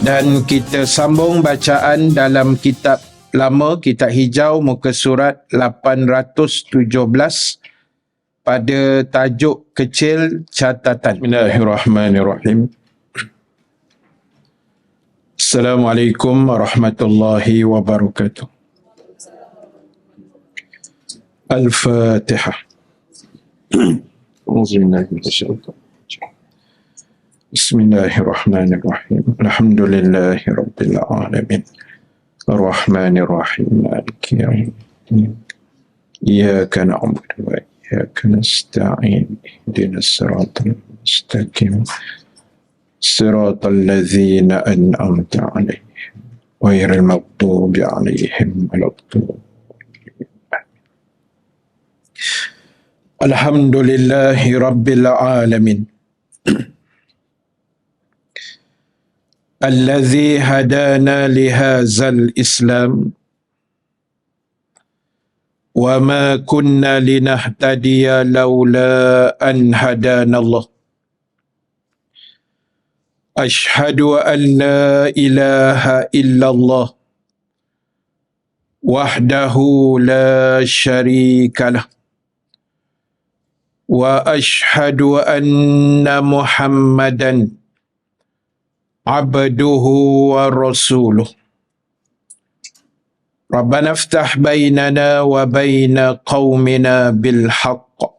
Dan kita sambung bacaan dalam kitab lama, kitab hijau, muka surat 817 pada tajuk kecil catatan. Bismillahirrahmanirrahim. Assalamualaikum warahmatullahi wabarakatuh. Al-Fatihah. Bismillahirrahmanirrahim. Alhamdulillahi rabbil alamin. Ar-Rahmanir-Rahim. Maliki yaumiddin. Iyyaka na'budu wa iyyaka nasta'in. Ihdinas siratal mustaqim. Siratal ladzina an'amta 'alaihim ghairil maghdubi 'alaihim waladdallin. Alhamdulillahi rabbil alamin. Allazi hadana lihazal Islam wa ma kunna linahtadiya laula an hadana Allah. Ashhadu an la ilaha illallah wahdahu la syarika lah wa ashhadu anna Muhammadan abduhu wa rasuluh. Rabbana aftah bainana wa baina qaumina bil haqq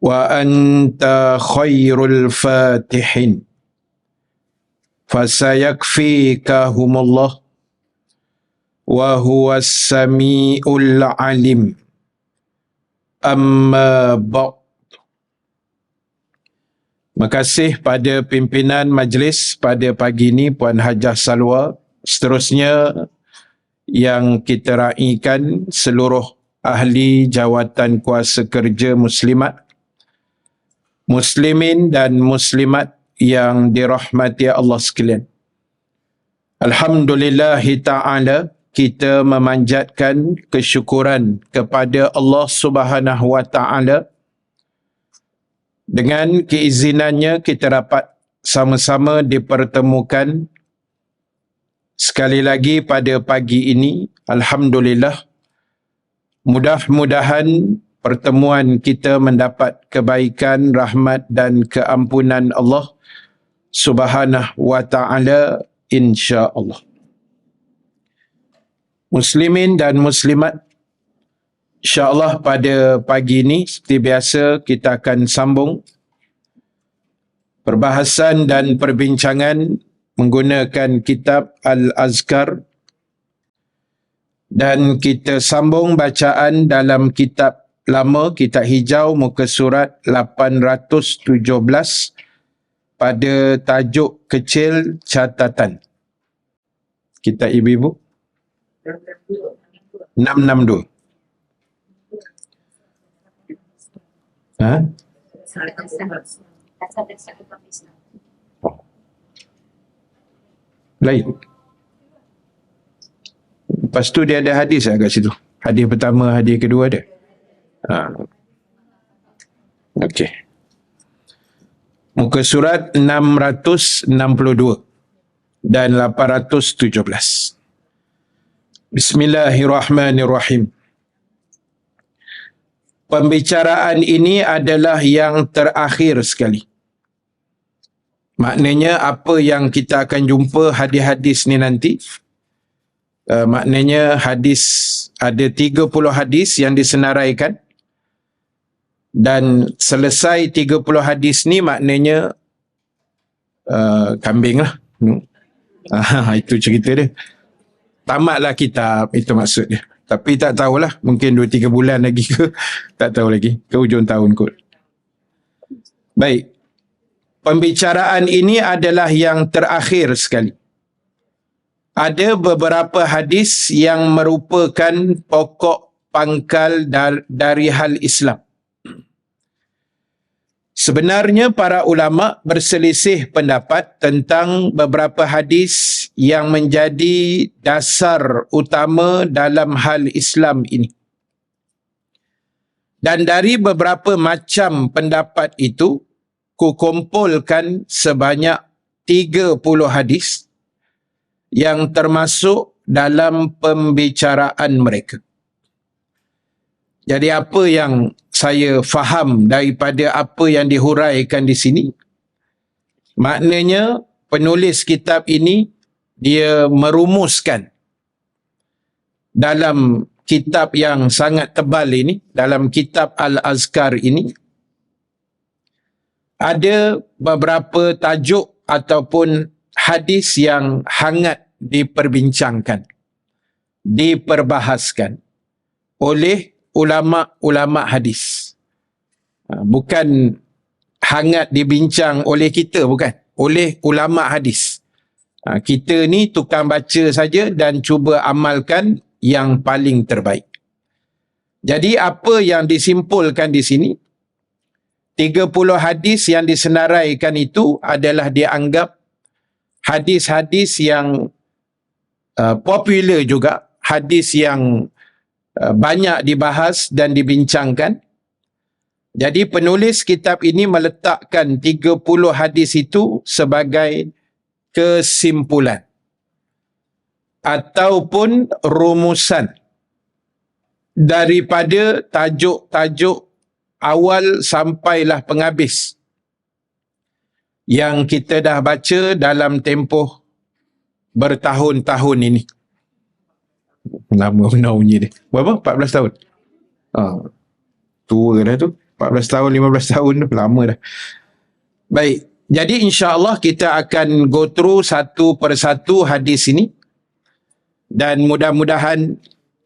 wa anta khairul fatihin fasayakfikahumullah wa huwas sami'ul alim. Amma ba'd. Terima kasih pada pimpinan majlis pada pagi ini, Puan Hajah Salwa. Seterusnya yang kita raikan seluruh ahli jawatan kuasa kerja muslimat, muslimin dan muslimat yang dirahmati Allah sekalian. Alhamdulillahi ta'ala, kita memanjatkan kesyukuran kepada Allah Subhanahu wa ta'ala. Dengan keizinannya kita dapat sama-sama dipertemukan sekali lagi pada pagi ini. Alhamdulillah. Mudah-mudahan pertemuan kita mendapat kebaikan, rahmat dan keampunan Allah Subhanahu wa ta'ala, insya-Allah. Muslimin dan muslimat, insya-Allah pada pagi ini seperti biasa kita akan sambung perbahasan dan perbincangan menggunakan kitab Al-Azkar, dan kita sambung bacaan dalam kitab lama, kitab hijau, muka surat 817 pada tajuk kecil catatan. Kitab ibu-ibu 662. Ha? Lain. Lepas tu dia ada hadis kat situ. Hadis pertama, hadis kedua ada. Okey. Muka surat 662 dan 817. Bismillahirrahmanirrahim. Pembicaraan ini adalah yang terakhir sekali. Maknanya apa yang kita akan jumpa hadis-hadis ni nanti, maknanya hadis, ada 30 hadis yang disenaraikan, dan selesai 30 hadis ni maknanya kambing lah. Itu cerita dia. Tamatlah kitab, itu maksud dia. Tapi tak tahulah, mungkin 2-3 bulan lagi ke, tak tahu lagi, ke hujung tahun kot. Baik, pembicaraan ini adalah yang terakhir sekali. Ada beberapa hadis yang merupakan pokok pangkal dari hal Islam. Sebenarnya para ulama berselisih pendapat tentang beberapa hadis yang menjadi dasar utama dalam hal Islam ini. Dan dari beberapa macam pendapat itu, kukumpulkan sebanyak 30 hadis yang termasuk dalam pembicaraan mereka. Jadi apa yang saya faham daripada apa yang dihuraikan di sini, maknanya penulis kitab ini dia merumuskan dalam kitab yang sangat tebal ini, dalam kitab Al-Azkar ini, ada beberapa tajuk ataupun hadis yang hangat diperbincangkan, diperbahaskan oleh ulama-ulama hadis. Bukan hangat dibincang oleh kita, bukan. Oleh ulama hadis. Kita ni tukang baca saja dan cuba amalkan yang paling terbaik. Jadi apa yang disimpulkan di sini, 30 hadis yang disenaraikan itu adalah dianggap hadis-hadis yang popular juga, hadis yang banyak dibahas dan dibincangkan. Jadi penulis kitab ini meletakkan 30 hadis itu sebagai kesimpulan ataupun rumusan daripada tajuk-tajuk awal sampailah penghabis yang kita dah baca dalam tempoh bertahun-tahun ini. Lama benar bunyi dia. Berapa? 14 tahun? Tua dah tu. 14 tahun, 15 tahun tu. Lama dah. Baik. Jadi insya-Allah kita akan go through satu persatu hadis ini. Dan mudah-mudahan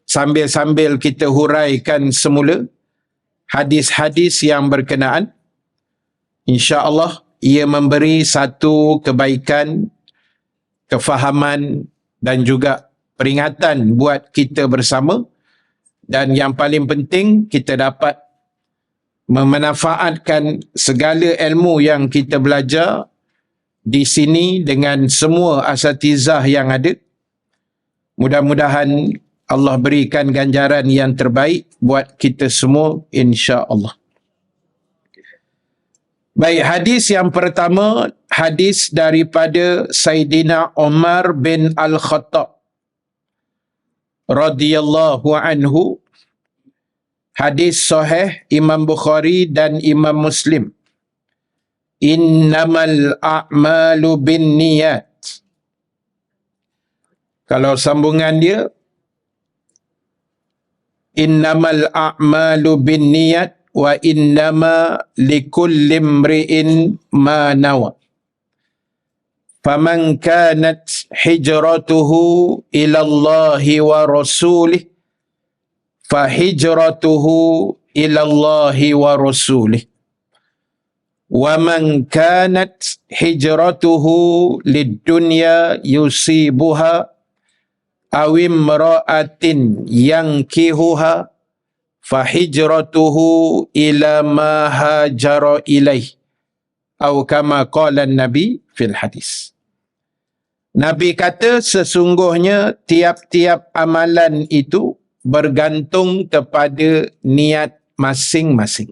sambil-sambil kita huraikan semula hadis-hadis yang berkenaan, insya-Allah ia memberi satu kebaikan, kefahaman dan juga peringatan buat kita bersama, dan yang paling penting kita dapat memanfaatkan segala ilmu yang kita belajar di sini dengan semua asatizah yang ada. Mudah-mudahan Allah berikan ganjaran yang terbaik buat kita semua, insya-Allah. Baik, hadis yang pertama, hadis daripada Sayyidina Umar bin Al-Khattab radhiyallahu anhu. Hadis sahih Imam Bukhari dan Imam Muslim. Innamal a'malu bin niyat. Kalau sambungan dia, innamal a'malu bin niyat wa innama likulli imri'in ma nawa. Faman kanat hijratuhu ila Allahi wa rasulih fa hijratuhu ila Allahi wa rasulih. Wa man kanat hijratuhu lid-dunya yusibuha aw imra'atin yankihuha fa hijratuhu ila ma hajara ilaih. Atau kama qala Nabi fil hadis. Nabi kata sesungguhnya tiap-tiap amalan itu bergantung kepada niat masing-masing.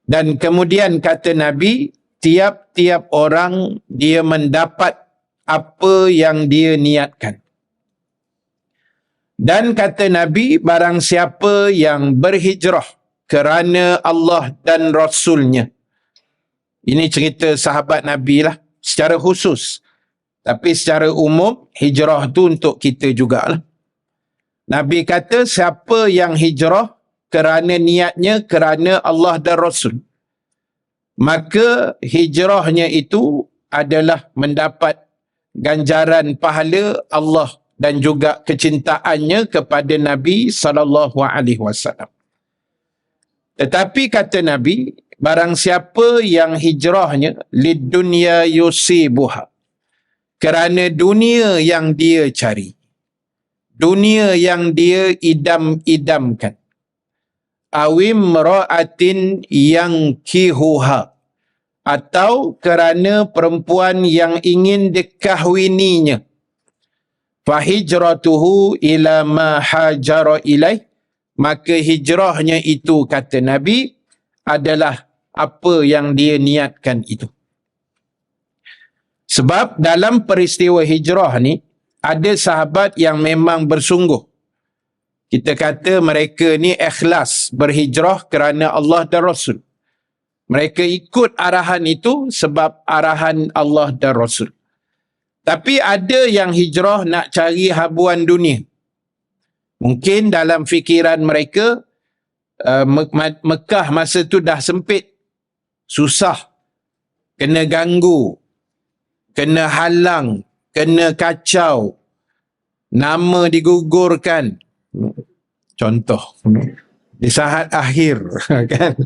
Dan kemudian kata Nabi, tiap-tiap orang dia mendapat apa yang dia niatkan. Dan kata Nabi, barang siapa yang berhijrah kerana Allah dan Rasulnya. Ini cerita sahabat Nabi lah secara khusus. Tapi secara umum, hijrah tu untuk kita jugalah. Nabi kata siapa yang hijrah kerana niatnya kerana Allah dan Rasul, maka hijrahnya itu adalah mendapat ganjaran pahala Allah dan juga kecintaannya kepada Nabi SAW. Tetapi kata Nabi, barang siapa yang hijrahnya lid dunya yusibuha, kerana dunia yang dia cari, dunia yang dia idam-idamkan, awim ra'atin yang kihuha, atau kerana perempuan yang ingin dikahwininya, fahijratuhu ila ma hajara ilaih, maka hijrahnya itu kata Nabi adalah apa yang dia niatkan itu. Sebab dalam peristiwa hijrah ni, ada sahabat yang memang bersungguh. Kita kata mereka ni ikhlas berhijrah kerana Allah dan Rasul. Mereka ikut arahan itu sebab arahan Allah dan Rasul. Tapi ada yang hijrah nak cari habuan dunia. Mungkin dalam fikiran mereka, Mekah masa tu dah sempit, susah, kena ganggu, kena halang, kena kacau, nama digugurkan. Contoh, di saat akhir kan,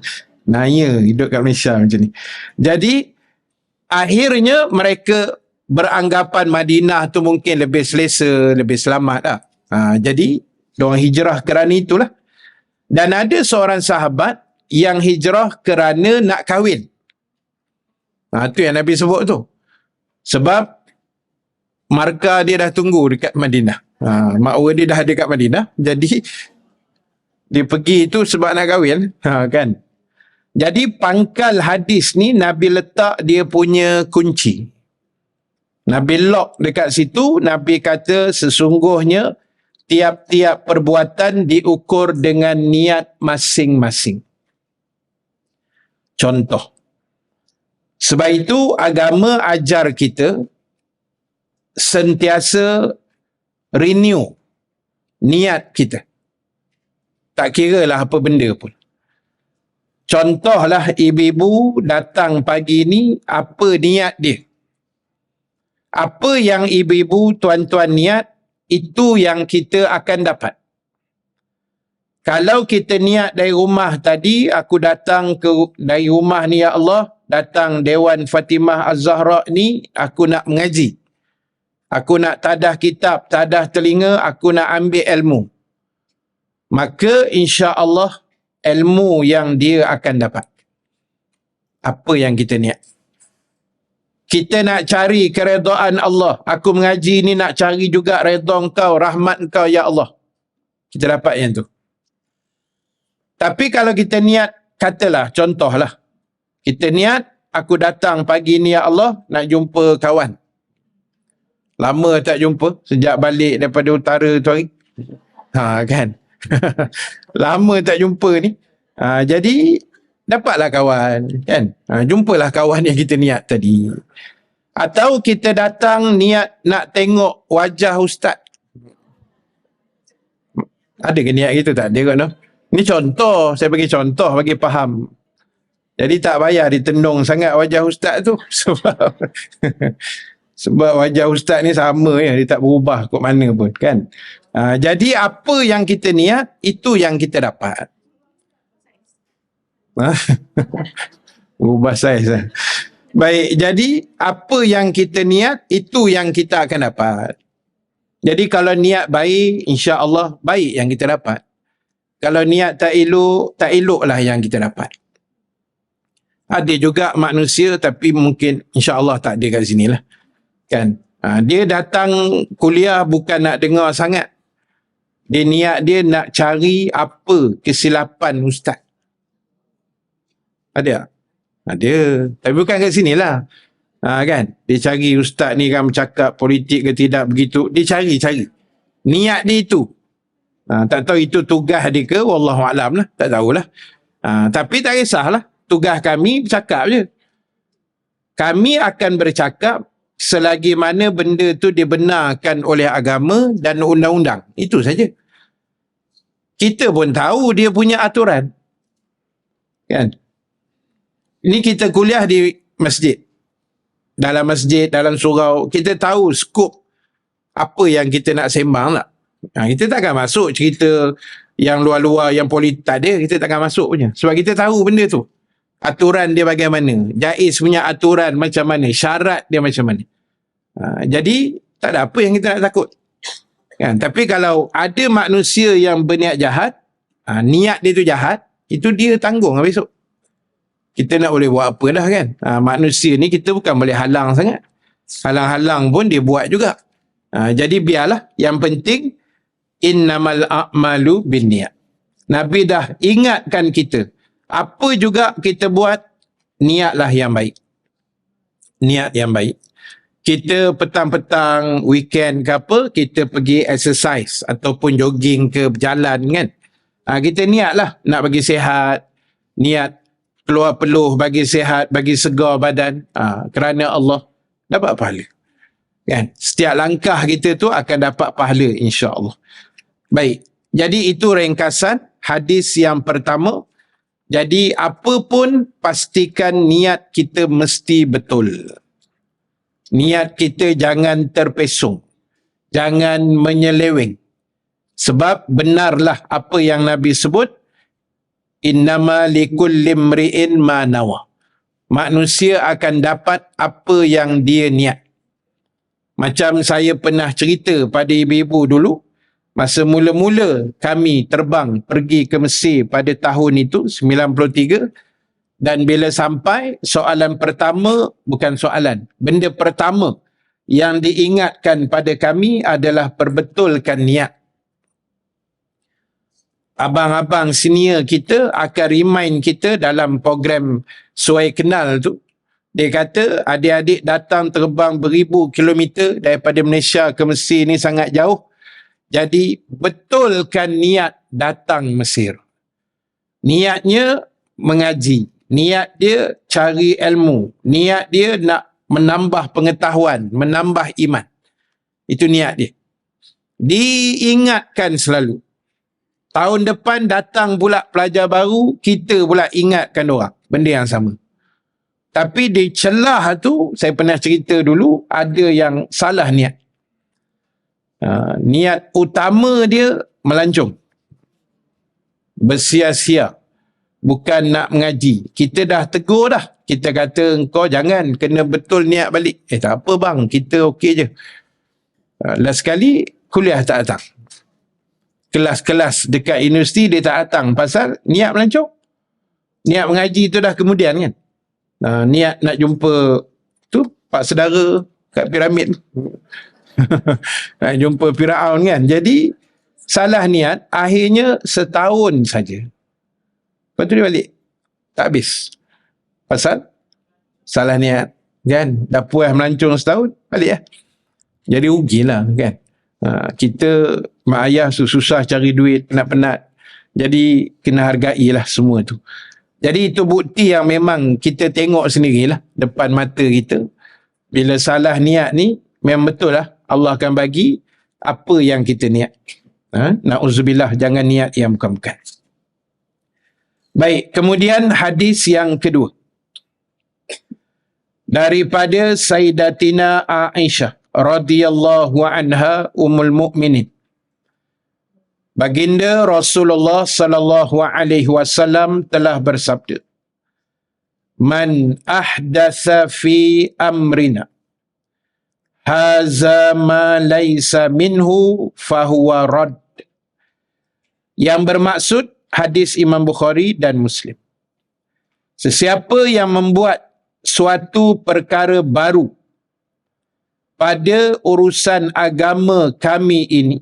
naya hidup kat Malaysia macam ni. Jadi akhirnya mereka beranggapan Madinah tu mungkin lebih selesa, lebih selamat lah. Jadi diorang hijrah kerana itulah. Dan ada seorang sahabat yang hijrah kerana nak kahwin. Itu yang Nabi sebut tu. Sebab markah dia dah tunggu dekat Madinah. Makwa dia dah ada kat Madinah. Jadi dia pergi tu sebab nak kahwin. Kan? Jadi pangkal hadis ni Nabi letak dia punya kunci. Nabi lock dekat situ. Nabi kata sesungguhnya tiap-tiap perbuatan diukur dengan niat masing-masing. Contoh. Sebab itu agama ajar kita sentiasa renew niat kita. Tak kira lah apa benda pun. Contohlah ibu-ibu datang pagi ni, apa niat dia? Apa yang ibu-ibu, tuan-tuan niat, itu yang kita akan dapat. Kalau kita niat dari rumah tadi, aku datang dari rumah ni ya Allah, datang Dewan Fatimah Az-Zahra ni, aku nak mengaji. Aku nak tadah kitab, tadah telinga, aku nak ambil ilmu. Maka insya-Allah ilmu yang dia akan dapat. Apa yang kita niat. Kita nak cari keredaan Allah. Aku mengaji ni nak cari juga redha Engkau, rahmat Engkau ya Allah. Kita dapat yang tu. Tapi kalau kita niat, katalah, contohlah. Kita niat, aku datang pagi ni ya Allah, nak jumpa kawan. Lama tak jumpa, sejak balik daripada utara tu hari. Kan? Lama tak jumpa ni. Jadi, dapatlah kawan. Kan? Jumpalah kawan yang kita niat tadi. Atau kita datang niat nak tengok wajah ustaz. Ada ke niat kita? Tak ada kot, no? Ini contoh, saya bagi contoh, bagi faham. Jadi tak payah ditendung sangat wajah ustaz tu. Sebab wajah ustaz ni sama ya, dia tak berubah kot mana pun kan. Jadi apa yang kita niat, itu yang kita dapat. Berubah saiz lah. Baik, jadi apa yang kita niat, itu yang kita akan dapat. Jadi kalau niat baik, insya-Allah baik yang kita dapat. Kalau niat tak eloklah yang kita dapat. Ada juga manusia tapi mungkin insya-Allah tak ada kat sini lah. Kan? Dia datang kuliah bukan nak dengar sangat. Dia niat dia nak cari apa kesilapan ustaz. Ada? Ada. Tapi bukan kat sini lah. Kan? Dia cari ustaz ni kan bercakap politik ke tidak begitu. Dia cari. Niat dia itu. Tak tahu itu tugas dia ke, wallahualam lah. Tak tahulah. Tapi tak kisahlah. Tugas kami bercakap je. Kami akan bercakap selagi mana benda tu dibenarkan oleh agama dan undang-undang. Itu saja. Kita pun tahu dia punya aturan. Kan? Ini kita kuliah di masjid. Dalam masjid, dalam surau. Kita tahu skop apa yang kita nak sembang lah. Kita takkan masuk cerita yang luar-luar, yang politik. Tak ada, kita takkan masuk punya. Sebab kita tahu benda tu. Aturan dia bagaimana. Jaiz punya aturan macam mana. Syarat dia macam mana. Jadi, tak ada apa yang kita nak takut. Kan? Tapi kalau ada manusia yang berniat jahat, niat dia tu jahat, itu dia tanggung besok. Kita nak boleh buat apa dah kan. Manusia ni kita bukan boleh halang sangat. Halang-halang pun dia buat juga. Jadi biarlah. Yang penting, innamal a'malu binniyat. Nabi dah ingatkan kita. Apa juga kita buat, niatlah yang baik. Niat yang baik. kita petang-petang weekend ke apa, kita pergi exercise ataupun jogging ke berjalan kan. Kita niatlah nak bagi sihat, niat keluar peluh bagi sihat, bagi segar badan, kerana Allah, dapat pahala. Kan? Setiap langkah kita tu akan dapat pahala insya-Allah. Baik. Jadi itu ringkasan hadis yang pertama. Jadi apa pun pastikan niat kita mesti betul. Niat kita jangan terpesong. Jangan menyeleweng. Sebab benarlah apa yang Nabi sebut, innama likulli imri'in ma nawa. Manusia akan dapat apa yang dia niat. Macam saya pernah cerita pada ibu-ibu dulu, masa mula-mula kami terbang pergi ke Mesir pada tahun itu, 93, dan bila sampai, soalan pertama, bukan soalan, benda pertama yang diingatkan pada kami adalah perbetulkan niat. Abang-abang senior kita akan remind kita dalam program Suai Kenal tu. Dia kata adik-adik datang terbang beribu kilometer daripada Malaysia ke Mesir ni sangat jauh. Jadi betulkan niat datang Mesir. Niatnya mengaji. Niat dia cari ilmu. Niat dia nak menambah pengetahuan, menambah iman. Itu niat dia. Diingatkan selalu. Tahun depan datang pula pelajar baru, kita pula ingatkan orang. Benda yang sama. Tapi di celah tu, saya pernah cerita dulu, ada yang salah niat. Niat utama dia melancong. Bersia-sia. Bukan nak mengaji. Kita dah tegur dah. Kita kata, kau jangan, kena betul niat balik. Tak apa bang, kita okey je. Last sekali, kuliah tak datang. Kelas-kelas dekat universiti dia tak datang. Pasal niat melancong. Niat mengaji tu dah kemudian kan. Niat nak jumpa tu pak saudara kat piramid. Nak jumpa Firaun kan. Jadi salah niat, akhirnya setahun saja. Lepas tu dia balik. Tak habis. Pasal salah niat kan. Dah puas melancong setahun, balik lah. Jadi rugilah kan. Kita mak ayah susah cari duit, penat-penat. Jadi kena hargailah semua tu. Jadi itu bukti yang memang kita tengok sendirilah depan mata kita. Bila salah niat ni, memang betul lah Allah akan bagi apa yang kita niat. Na'udzubillah, jangan niat yang bukan-bukan. Baik, kemudian hadis yang kedua. Daripada Sayyidatina Aisyah radhiyallahu anha ummul mukminin. Baginda Rasulullah sallallahu alaihi wasallam telah bersabda, "Man ahdatsa fi amrina haza ma laysa minhu fahuwa rad." Yang bermaksud hadis Imam Bukhari dan Muslim. Sesiapa yang membuat suatu perkara baru pada urusan agama kami ini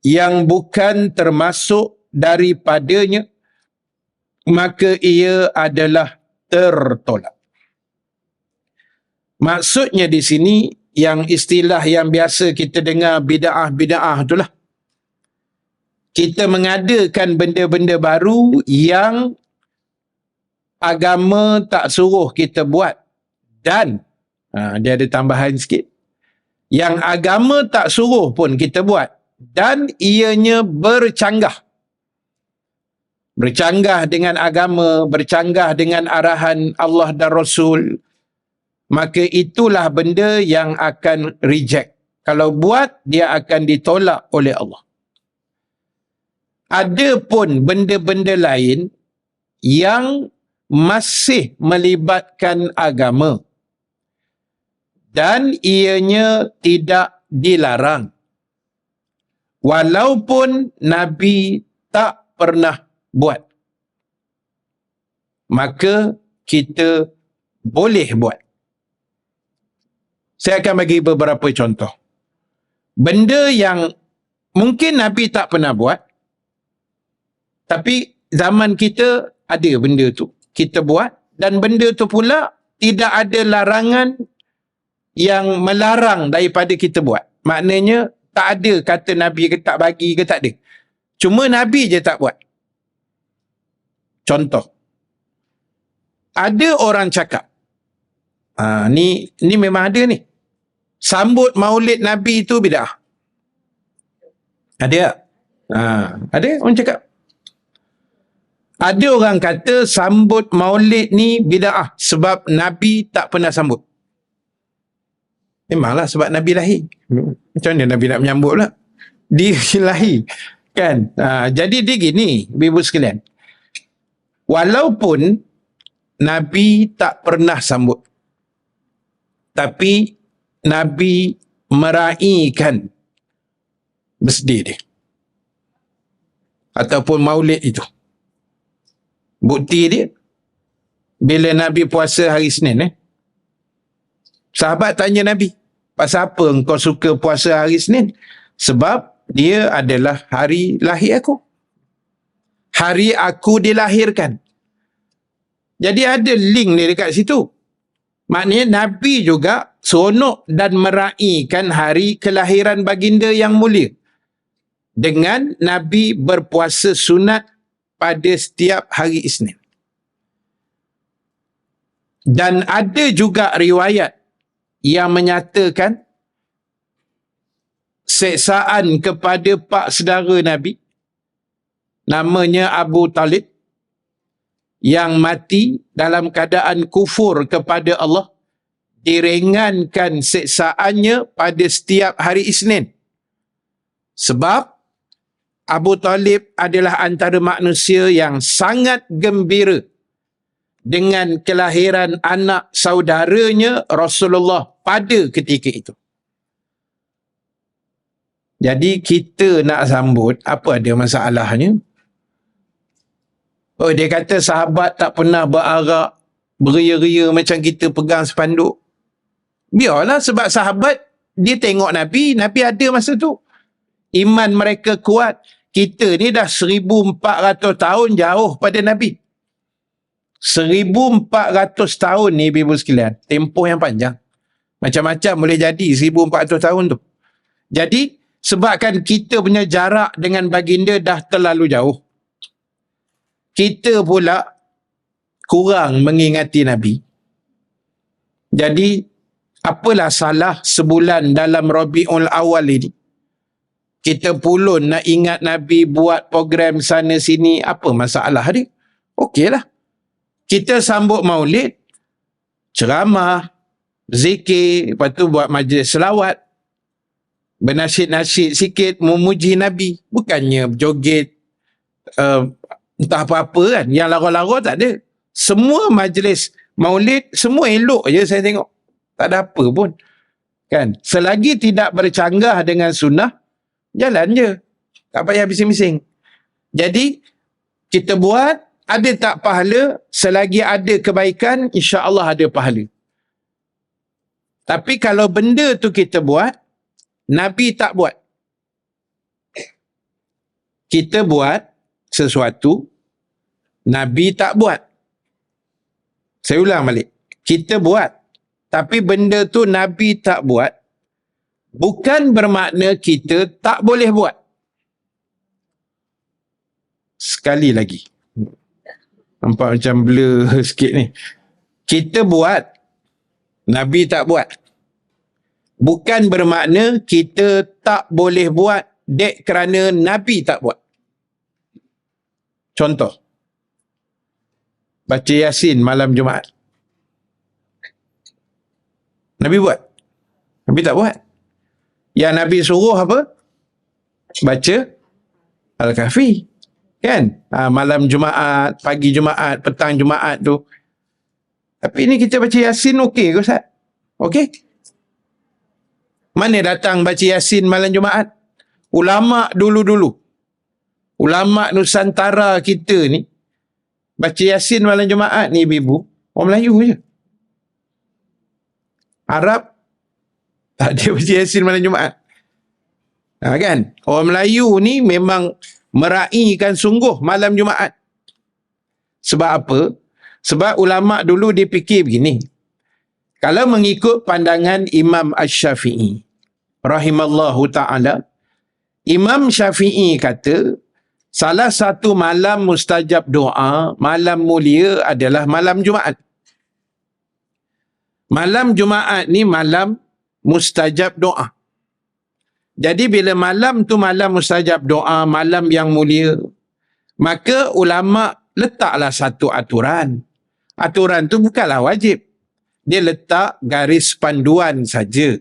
yang bukan termasuk daripadanya, maka ia adalah tertolak. Maksudnya di sini, yang istilah yang biasa kita dengar bid'ah-bid'ah itulah. Kita mengadakan benda-benda baru yang agama tak suruh kita buat. Dan, dia ada tambahan sikit. Yang agama tak suruh pun kita buat. Dan ianya bercanggah. Bercanggah dengan agama, bercanggah dengan arahan Allah dan Rasul. Maka itulah benda yang akan reject. Kalau buat, dia akan ditolak oleh Allah. Ada pun benda-benda lain yang masih melibatkan agama. Dan ianya tidak dilarang. Walaupun Nabi tak pernah buat. Maka kita boleh buat. Saya akan bagi beberapa contoh. Benda yang mungkin Nabi tak pernah buat, tapi zaman kita ada benda tu. Kita buat, dan benda tu pula tidak ada larangan yang melarang daripada kita buat. Maknanya tak ada kata Nabi ke tak bagi ke, tak ada. Cuma Nabi je tak buat. Contoh, ada orang cakap, ni memang ada ni, sambut maulid Nabi itu bid'ah. Ada tak? Ada orang cakap. Ada orang kata sambut maulid ni bid'ah sebab Nabi tak pernah sambut. Memanglah sebab Nabi lahir. Macam mana Nabi nak menyambut pula? Dia lahir. Kan? Jadi dia gini, ibu sekalian. Walaupun Nabi tak pernah sambut, tapi Nabi meraihkan birthday dia. Ataupun maulid itu. Bukti dia, bila Nabi puasa hari Senin, sahabat tanya Nabi, pasal apa engkau suka puasa hari Senin? Sebab dia adalah hari lahir aku. Hari aku dilahirkan. Jadi ada link ni dekat situ. Maknanya Nabi juga seronok dan meraihkan hari kelahiran baginda yang mulia. Dengan Nabi berpuasa sunat pada setiap hari Isnin. Dan ada juga riwayat yang menyatakan seksaan kepada pak saudara Nabi, namanya Abu Talib, yang mati dalam keadaan kufur kepada Allah, diringankan seksaannya pada setiap hari Isnin. Sebab Abu Talib adalah antara manusia yang sangat gembira dengan kelahiran anak saudaranya Rasulullah pada ketika itu. Jadi kita nak sambut, apa ada masalahnya? Oh, dia kata sahabat tak pernah berarak, beria-ria macam kita pegang spanduk. Biarlah, sebab sahabat dia tengok Nabi, Nabi ada masa tu. Iman mereka kuat. Kita ni dah 1400 tahun jauh pada Nabi. 1400 tahun ni, ibu sekalian, tempoh yang panjang. Macam-macam boleh jadi 1400 tahun tu. Jadi, sebabkan kita punya jarak dengan baginda dah terlalu jauh, kita pula kurang mengingati Nabi. Jadi, apalah salah sebulan dalam Rabiul Awal ini kita pulun nak ingat Nabi, buat program sana sini, apa masalah dia? Okeylah. Kita sambut maulid, ceramah, zikir, lepas tu buat majlis selawat, bernasyid-nasyid sikit, memuji Nabi. Bukannya joget, entah apa-apa kan. Yang lara-lara tak ada. Semua majlis maulid, semua elok je saya tengok. Tak ada apa pun. Kan? Selagi tidak bercanggah dengan sunnah, jalan je. Tak payah bising-bising. Jadi, kita buat, ada tak pahala? Selagi ada kebaikan, insya-Allah ada pahala. Tapi kalau benda tu kita buat, Nabi tak buat. Kita buat sesuatu, Nabi tak buat. Saya ulang balik. Kita buat, tapi benda tu Nabi tak buat, bukan bermakna kita tak boleh buat. Sekali lagi. Nampak macam blur sikit ni. Kita buat, Nabi tak buat. Bukan bermakna kita tak boleh buat dek kerana Nabi tak buat. Contoh, baca Yasin malam Jumaat. Nabi buat? Nabi tak buat. Yang Nabi suruh apa? Baca Al-Kahfi. Kan? Malam Jumaat, pagi Jumaat, petang Jumaat tu. Tapi ni kita baca Yasin okey ke Ustaz? Okey? Mana datang baca Yasin malam Jumaat? Ulama dulu-dulu. Ulama Nusantara kita ni, baca Yasin malam Jumaat ni ibu, orang Melayu je. Arab tak ada baca Yasin malam Jumaat. Kan? Orang Melayu ni memang meraihkan sungguh malam Jumaat. Sebab apa? Sebab ulama dulu dia fikir begini. Kalau mengikut pandangan Imam Asy-Syafi'i rahimallahu ta'ala, Imam Syafi'i kata, salah satu malam mustajab doa, malam mulia adalah malam Jumaat. Malam Jumaat ni malam mustajab doa. Jadi bila malam tu malam mustajab doa, malam yang mulia, maka ulama letaklah satu aturan. Aturan tu bukanlah wajib. Dia letak garis panduan saja.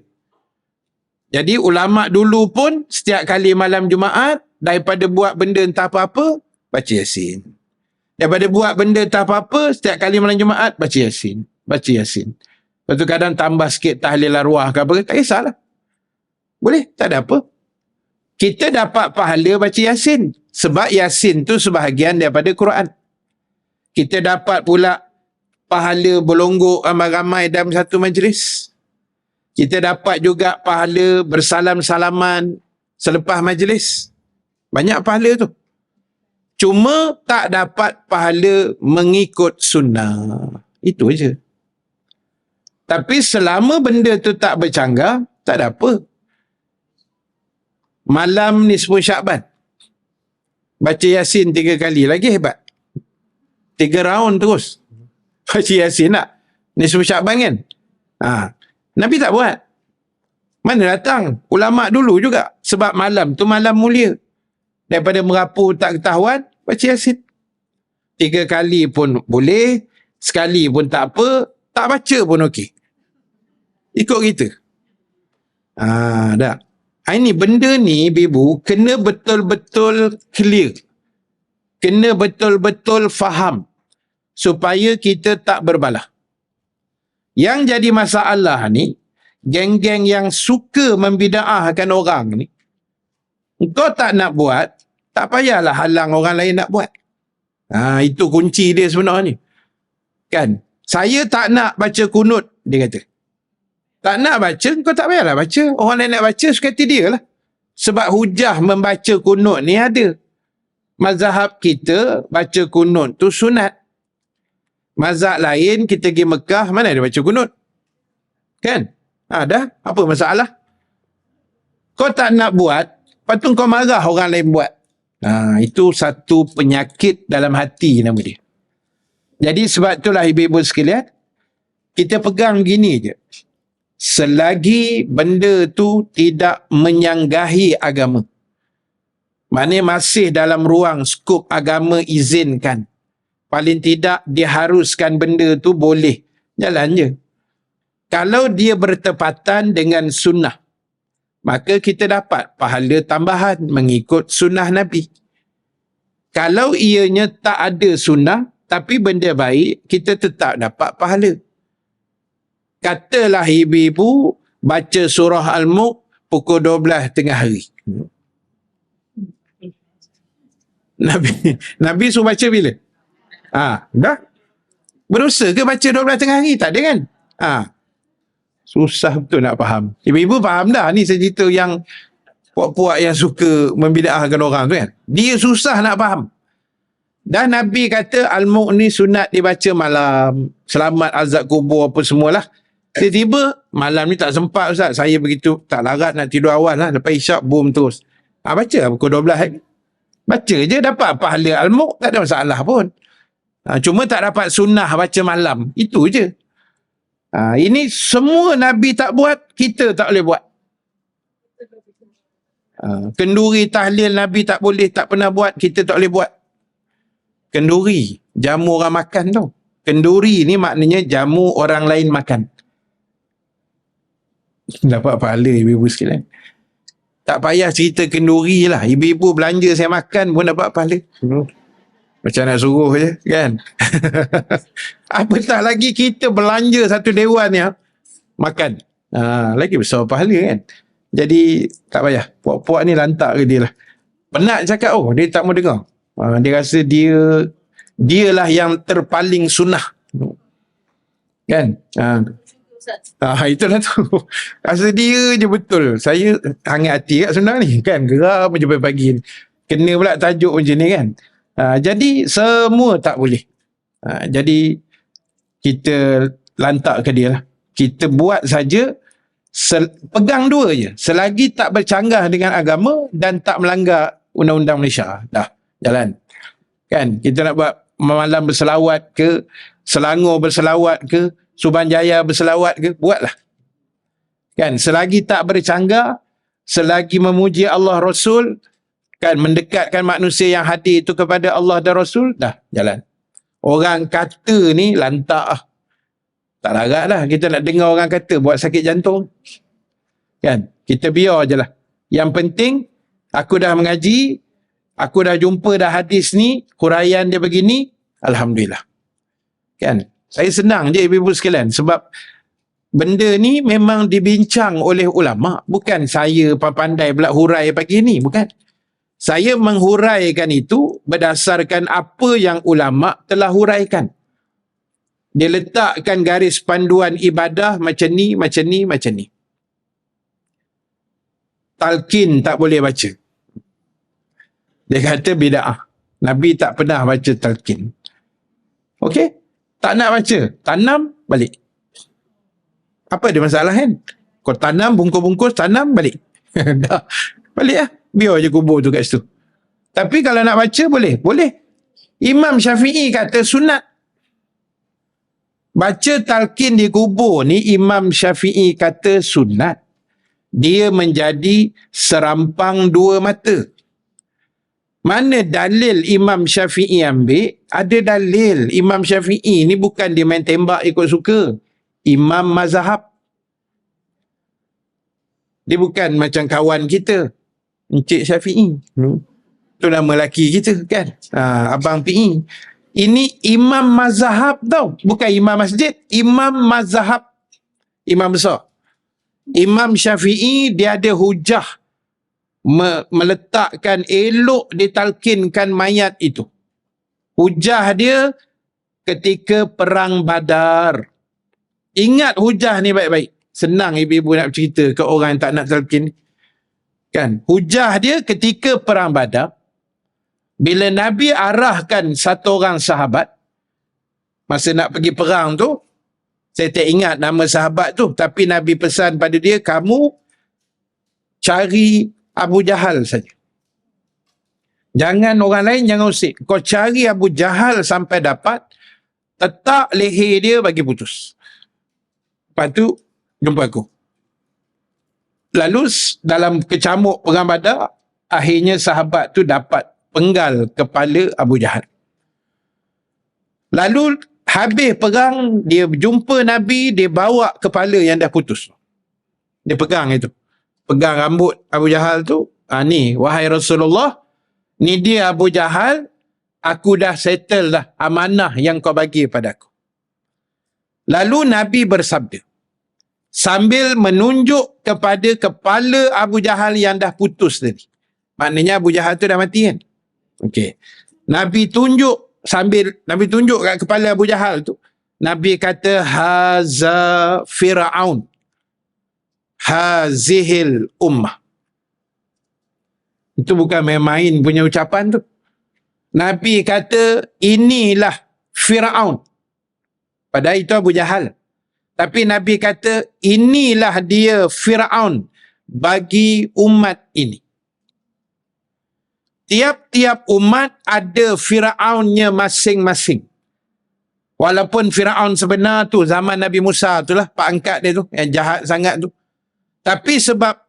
Jadi ulama dulu pun setiap kali malam Jumaat, daripada buat benda entah apa-apa, baca Yasin. Daripada buat benda entah apa-apa, setiap kali malam Jumaat, baca Yasin. Baca Yasin. Lepas tu kadang tambah sikit tahlil arwah ke apa, tak kisahlah. Boleh, tak ada apa. Kita dapat pahala baca Yasin. Sebab Yasin tu sebahagian daripada Quran. Kita dapat pula pahala berlonggok ramai-ramai dalam satu majlis. Kita dapat juga pahala bersalam-salaman selepas majlis. Banyak pahala tu. Cuma tak dapat pahala mengikut sunnah. Itu je. Tapi selama benda tu tak bercanggah, tak ada apa. Malam nisfu Syakban, baca Yasin 3 kali, lagi hebat. 3 round terus baca Yasin nak. Nisfu Syakban kan? Nabi tak buat. Mana datang? Ulama dulu juga. Sebab malam tu malam mulia. Daripada merapu tak ketahuan, baca Yasin. 3 kali pun boleh, sekali pun tak apa, tak baca pun okey. Ikut kita. Dah. Ini benda ni, Ibu, kena betul-betul clear. Kena betul-betul faham. Supaya kita tak berbalah. Yang jadi masalah ni, geng-geng yang suka membidaahkan orang ni, kau tak nak buat, tak payahlah halang orang lain nak buat. Itu kunci dia sebenarnya. Kan? Saya tak nak baca kunut, dia kata. Tak nak baca, kau tak payahlah baca. Orang lain nak baca, suka hati dia lah. Sebab hujah membaca kunut ni ada. Mazhab kita, baca kunut tu sunat. Mazhab lain, kita pergi Mekah, mana ada baca kunut? Kan? Dah, apa masalah? Kau tak nak buat, lepas tu kau marah orang lain buat. Itu satu penyakit dalam hati nama dia. Jadi sebab itulah ibu-ibu sekalian, kita pegang gini je. Selagi benda tu tidak menyanggahi agama, maknanya masih dalam ruang skop agama izinkan, paling tidak diharuskan benda tu, boleh, jalan je. Kalau dia bertepatan dengan sunnah, maka kita dapat pahala tambahan mengikut sunnah Nabi. Kalau ianya tak ada sunnah, tapi benda baik, kita tetap dapat pahala. Katalah ibu-ibu baca surah Al-Mulk pukul 12 tengah hari. Nabi suruh baca bila? Dah? Berusaha ke baca 12 tengah hari? Tak ada kan? Susah betul nak faham. Ibu-ibu faham dah ni cerita yang puak-puak yang suka membida'ahkan orang tu kan? Dia susah nak faham. Dan Nabi kata Al-Mulk ni sunat dibaca malam. Selamat azab kubur apa semualah. Tiba-tiba malam ni tak sempat Ustaz. Saya begitu tak larat nak tidur awal lah. Lepas isyak boom terus. Baca pukul 12. Baca je dapat pahala Al-Mulk. Tak ada masalah pun. Cuma tak dapat sunnah baca malam. Itu je. Ini semua Nabi tak buat, kita tak boleh buat. Kenduri tahlil Nabi tak boleh, tak pernah buat, kita tak boleh buat. Kenduri, jamu orang makan tau. Kenduri ni maknanya jamu orang lain makan. Dapat pahala ibu-ibu sekalian. Tak payah cerita kenduri lah. Ibu-ibu belanja saya makan pun dapat pahala. Macam nak suruh je kan. Apatah lagi kita belanja satu dewan ya, makan. Lagi besar pahala kan. Jadi tak payah. Puak-puak ni lantak ke dia lah. Penat cakap, dia tak mau dengar. Dia rasa dialah yang terpaling sunnah. Kan? Itulah tu. Rasa dia je betul. Saya hangat hati kat sunnah ni kan. Geram je pagi ni. Kena pula tajuk macam ni kan. Jadi semua tak boleh. Jadi kita lantak ke dia lah. Kita buat saja, pegang dua je. Selagi tak bercanggah dengan agama dan tak melanggar undang-undang Malaysia. Dah, jalan. Kan? Kita nak buat malam berselawat ke, Selangor berselawat ke, Subanjaya berselawat ke, buatlah. Kan? Selagi tak bercanggah, selagi memuji Allah Rasul, kan, mendekatkan manusia yang hadir itu kepada Allah dan Rasul, dah, jalan. Orang kata ni lantak lah. Tak larat lah kita nak dengar orang kata buat sakit jantung. Kan? Kita biar je lah. Yang penting, aku dah mengaji, aku dah jumpa dah hadis ni, huraian dia begini, Alhamdulillah. Kan? Saya senang je ibu-ibu sekalian, sebab benda ni memang dibincang oleh ulama. Bukan saya pandai pula hurai pagi ni, bukan. Saya menghuraikan itu berdasarkan apa yang ulama telah huraikan. Dia letakkan garis panduan ibadah macam ni, macam ni, macam ni. Talqin tak boleh baca. Dia kata bid'ah. Nabi tak pernah baca talqin. Okey? Tak nak baca. Tanam, balik. Apa dia masalah kan? Kau tanam, bungkus-bungkus, tanam, balik. Dah. Balik lah. Biar je kubur tu kat situ. Tapi kalau nak baca, boleh. Boleh. Imam Syafi'i kata sunat. Baca talqin di kubur ni Imam Syafi'i kata sunat. Dia menjadi serampang dua mata. Mana dalil Imam Syafi'i ambil? Ada dalil. Imam Syafi'i ni bukan dia main tembak ikut suka. Imam mazhab. Dia bukan macam kawan kita, Encik Syafi'i. Tu nama lelaki kita kan. Abang PE. Ini imam mazhab tau. Bukan imam masjid. Imam mazhab. Imam besar. Imam Syafi'i dia ada hujah meletakkan elok ditalkinkan mayat itu. Hujah dia ketika perang Badar. Ingat hujah ni baik-baik. Senang ibu-ibu nak cerita ke orang yang tak nak talqin. Kan? Hujah dia ketika perang Badar. Bila Nabi arahkan satu orang sahabat, masa nak pergi perang tu, saya tak ingat nama sahabat tu, tapi Nabi pesan pada dia, kamu cari Abu Jahal saja. Jangan orang lain, jangan usik. Kau cari Abu Jahal sampai dapat, tetak leher dia bagi putus. Lepas tu, jumpa aku. Lalu dalam kecamuk perang Badar, akhirnya sahabat tu dapat penggal kepala Abu Jahal. Lalu habis perang, dia jumpa Nabi, dia bawa kepala yang dah putus. Dia pegang itu. Pegang rambut Abu Jahal tu. Ni, wahai Rasulullah, ni dia Abu Jahal, aku dah settle dah amanah yang kau bagi padaku. Lalu Nabi bersabda, sambil menunjuk kepada kepala Abu Jahal yang dah putus tadi. Maknanya Abu Jahal tu dah mati kan? Okey. Nabi tunjuk, sambil Nabi tunjuk kat kepala Abu Jahal tu, Nabi kata, haza Fir'aun, hazihil ummah. Itu bukan main-main punya ucapan tu. Nabi kata, inilah Fir'aun. Padahal itu Abu Jahal. Tapi Nabi kata, inilah dia Fir'aun bagi umat ini. Tiap-tiap umat ada Fir'aunnya masing-masing. Walaupun Fir'aun sebenar tu, zaman Nabi Musa tu lah, pak angkat dia tu, yang jahat sangat tu. Tapi sebab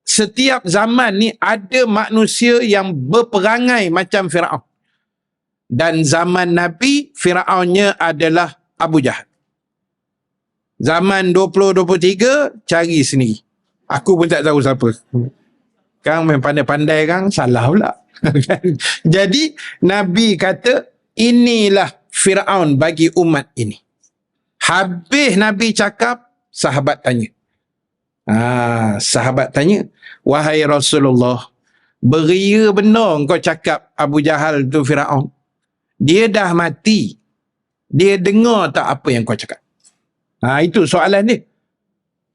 setiap zaman ni ada manusia yang berperangai macam Fir'aun. Dan zaman Nabi, Fir'aunnya adalah Abu Jahal. Zaman 2023, cari sendiri. Aku pun tak tahu siapa. Kang main pandai-pandai kang, salah pula. Jadi, Nabi kata, inilah Fir'aun bagi umat ini. Habis Nabi cakap, sahabat tanya. Sahabat tanya, wahai Rasulullah, beria benar kau cakap Abu Jahal tu Fir'aun? Dia dah mati. Dia dengar tak apa yang kau cakap? Itu soalan dia.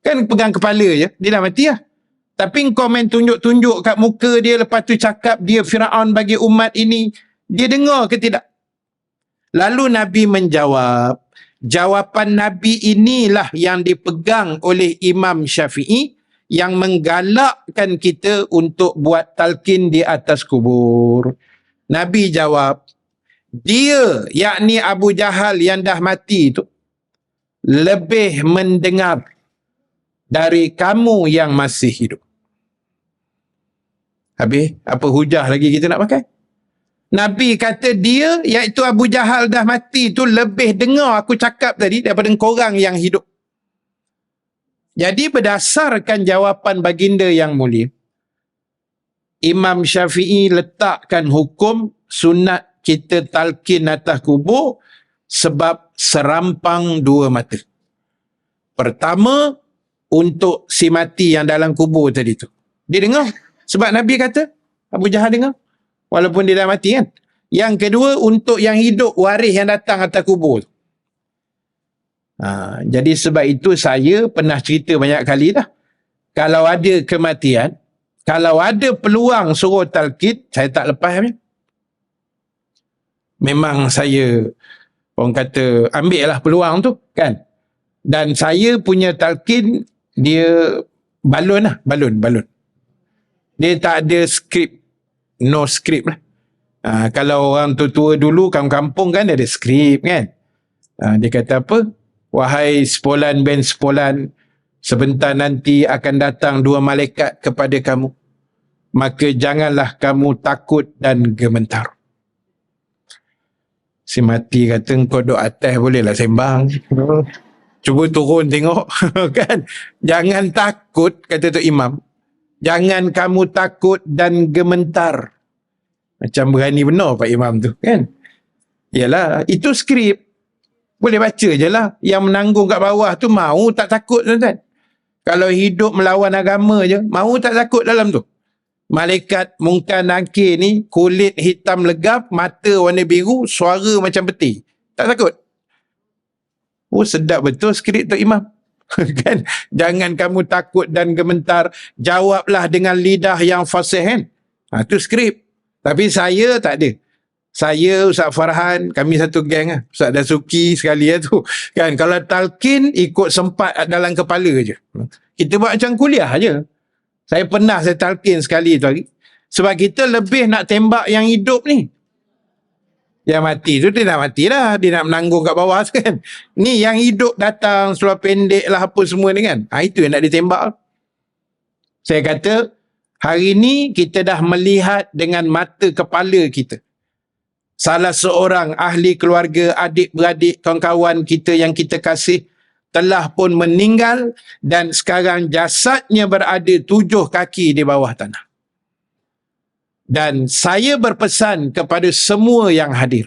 Kan pegang kepala je, dia dah mati lah. Tapi kau main tunjuk-tunjuk kat muka dia, lepas tu cakap dia Fir'aun bagi umat ini. Dia dengar ke tidak? Lalu Nabi menjawab, jawapan Nabi inilah yang dipegang oleh Imam Syafi'i yang menggalakkan kita untuk buat talqin di atas kubur. Nabi jawab, dia, yakni Abu Jahal yang dah mati tu, lebih mendengar dari kamu yang masih hidup. Habis, apa hujah lagi kita nak pakai? Nabi kata dia, iaitu Abu Jahal dah mati tu, lebih dengar aku cakap tadi daripada korang yang hidup. Jadi berdasarkan jawapan baginda yang mulia, Imam Syafi'i letakkan hukum sunat kita talqin atas kubur sebab serampang dua mata. Pertama, untuk si mati yang dalam kubur tadi tu. Dia dengar. Sebab Nabi kata, Abu Jahal dengar. Walaupun dia dah mati kan. Yang kedua, untuk yang hidup, waris yang datang atas kubur. Jadi sebab itu saya pernah cerita banyak kali dah. Kalau ada kematian, kalau ada peluang suruh talqin, saya tak lepas. Memang saya, orang kata, ambil lah peluang tu kan. Dan saya punya talqin, dia balon lah. Balon. Dia tak ada skrip. No skrip lah. Kalau orang tua-tua dulu kampung-kampung kan ada skrip kan. Dia kata apa? Wahai sepolan ben sepolan, sebentar nanti akan datang dua malaikat kepada kamu. Maka janganlah kamu takut dan gemetar. Si mati kata, kau duduk atas bolehlah sembang. Cuba turun tengok. Kan? Jangan takut, kata Tok Imam. Jangan kamu takut dan gementar. Macam berani benar Pak Imam tu kan. Yalah, itu skrip. Boleh baca je lah. Yang menanggung kat bawah tu mau tak takut tuan-tuan. Kalau hidup melawan agama je, mau tak takut dalam tu. Malaikat Munkar Nakir ni kulit hitam legap, mata warna biru, suara macam peti. Tak takut. Oh sedap betul skrip Tok Imam. Kan? Jangan kamu takut dan gementar, jawablah dengan lidah yang fasih kan. Itu skrip. Tapi saya tak ada. Saya, Ustaz Farhan, kami satu geng lah. Ustaz Dasuki sekali lah tu. Kan? Kalau talqin ikut sempat dalam kepala je. Kita buat macam kuliah je. Saya pernah saya talqin sekali tu hari. Sebab kita lebih nak tembak yang hidup ni. Yang mati tu dia nak mati lah. Dia nak menanggung kat bawah tu kan. Ni yang hidup datang seluar pendek lah apa semua ni kan. Itu yang nak ditembak. Saya kata hari ni kita dah melihat dengan mata kepala kita. Salah seorang ahli keluarga, adik-beradik, kawan-kawan kita yang kita kasih telah pun meninggal dan sekarang jasadnya berada 7 kaki di bawah tanah. Dan saya berpesan kepada semua yang hadir,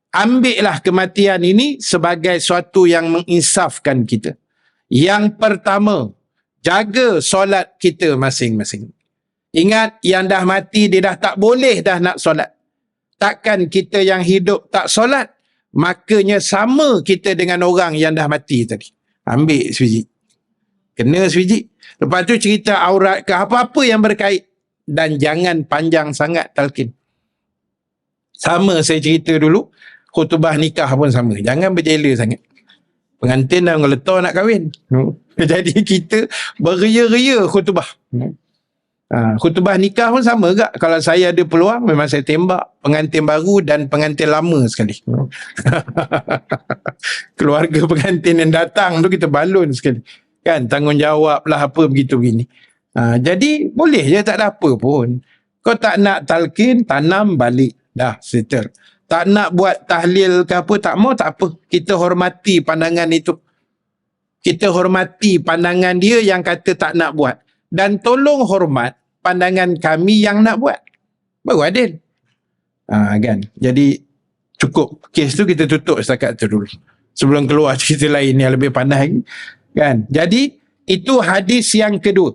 ambillah kematian ini sebagai suatu yang menginsafkan kita. Yang pertama, jaga solat kita masing-masing. Ingat, yang dah mati dia dah tak boleh dah nak solat. Takkan kita yang hidup tak solat? Makanya sama kita dengan orang yang dah mati tadi. Ambil sebiji. Kena sebiji. Lepas tu cerita aurat ke apa-apa yang berkait. Dan jangan panjang sangat talqin. Sama saya cerita dulu, khutbah nikah pun sama. Jangan berjela sangat. Pengantin dah ngeletar nak kahwin. Jadi kita beria-ria khutbah. Khutbah nikah pun sama juga. Kalau saya ada peluang, memang saya tembak pengantin baru dan pengantin lama sekali. Keluarga pengantin yang datang tu kita balon sekali. Kan, tanggungjawab lah apa begitu begini. Jadi boleh je, tak ada apa pun. Kau tak nak talqin, tanam balik. Dah, settle. Tak nak buat tahlil ke apa, tak mau, tak apa. Kita hormati pandangan itu. Kita hormati pandangan dia yang kata tak nak buat. Dan tolong hormat pandangan kami yang nak buat. Baru adil. Kan? Jadi cukup. Kes tu kita tutup setakat tu dulu. Sebelum keluar cerita lain yang lebih pandai. Kan? Jadi itu hadis yang kedua.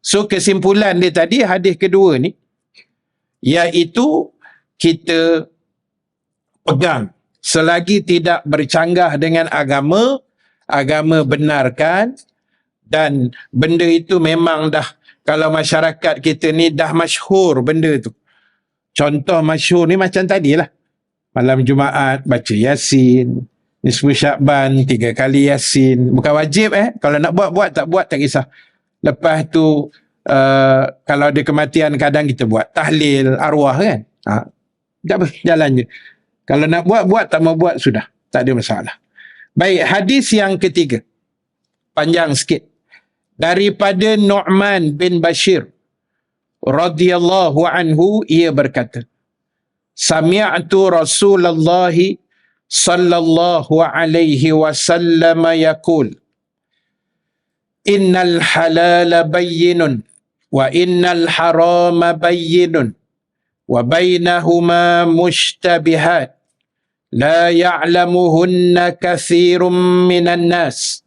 So kesimpulan dia tadi, hadis kedua ni, iaitu kita pegang selagi tidak bercanggah dengan agama, agama benarkan, dan benda itu memang dah, kalau masyarakat kita ni dah masyhur benda tu. Contoh masyhur ni macam tadi lah. Malam Jumaat baca Yasin, Nisfu Syakban, 3 kali Yasin. Bukan wajib Kalau nak buat, tak buat tak kisah. Lepas tu kalau ada kematian kadang kita buat tahlil arwah kan. Tak apa, jalan je. Kalau nak buat, tak mau buat sudah. Tak ada masalah. Baik, hadis yang ketiga. Panjang sikit. Daripada Nu'man bin Bashir radhiyallahu anhu, ia berkata, Sami'tu Rasulullah sallallahu alaihi wasallam yaqul, Innal halala bayyinun wa innal harama bayyinun wa bainahuma mushtabihat la ya'lamuhunna katsirun minan nas.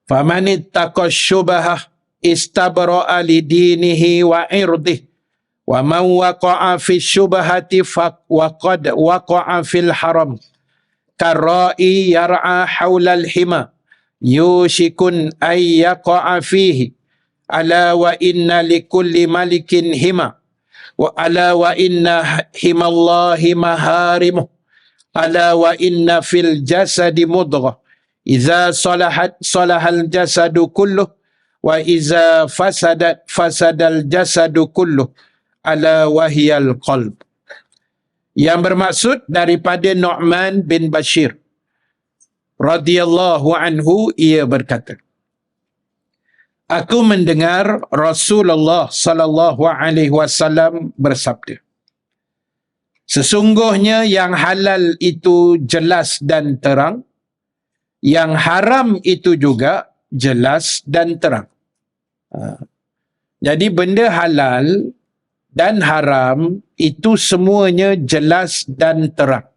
Faman ittaqa syubhah istabra'a lidinihi wa irdihi wa man waqa'a fi syubhati faqad waqa'a fil haram karra'i yar'a hawla al-hima yushikun ay yaqa'a fihi ala wa inna likulli malikin hima wa ala wa inna himallahi maharimuh ala wa inna fil jasadi mudghah Iza salahal jasadu kulluh wa iza fasadal jasadu kulluh ala wahiyal qalb. Yang bermaksud daripada Nu'man bin Bashir radhiyallahu anhu, ia berkata, Aku mendengar Rasulullah sallallahu alaihi wasallam bersabda, Sesungguhnya yang halal itu jelas dan terang, yang haram itu juga jelas dan terang. Jadi benda halal dan haram itu semuanya jelas dan terang.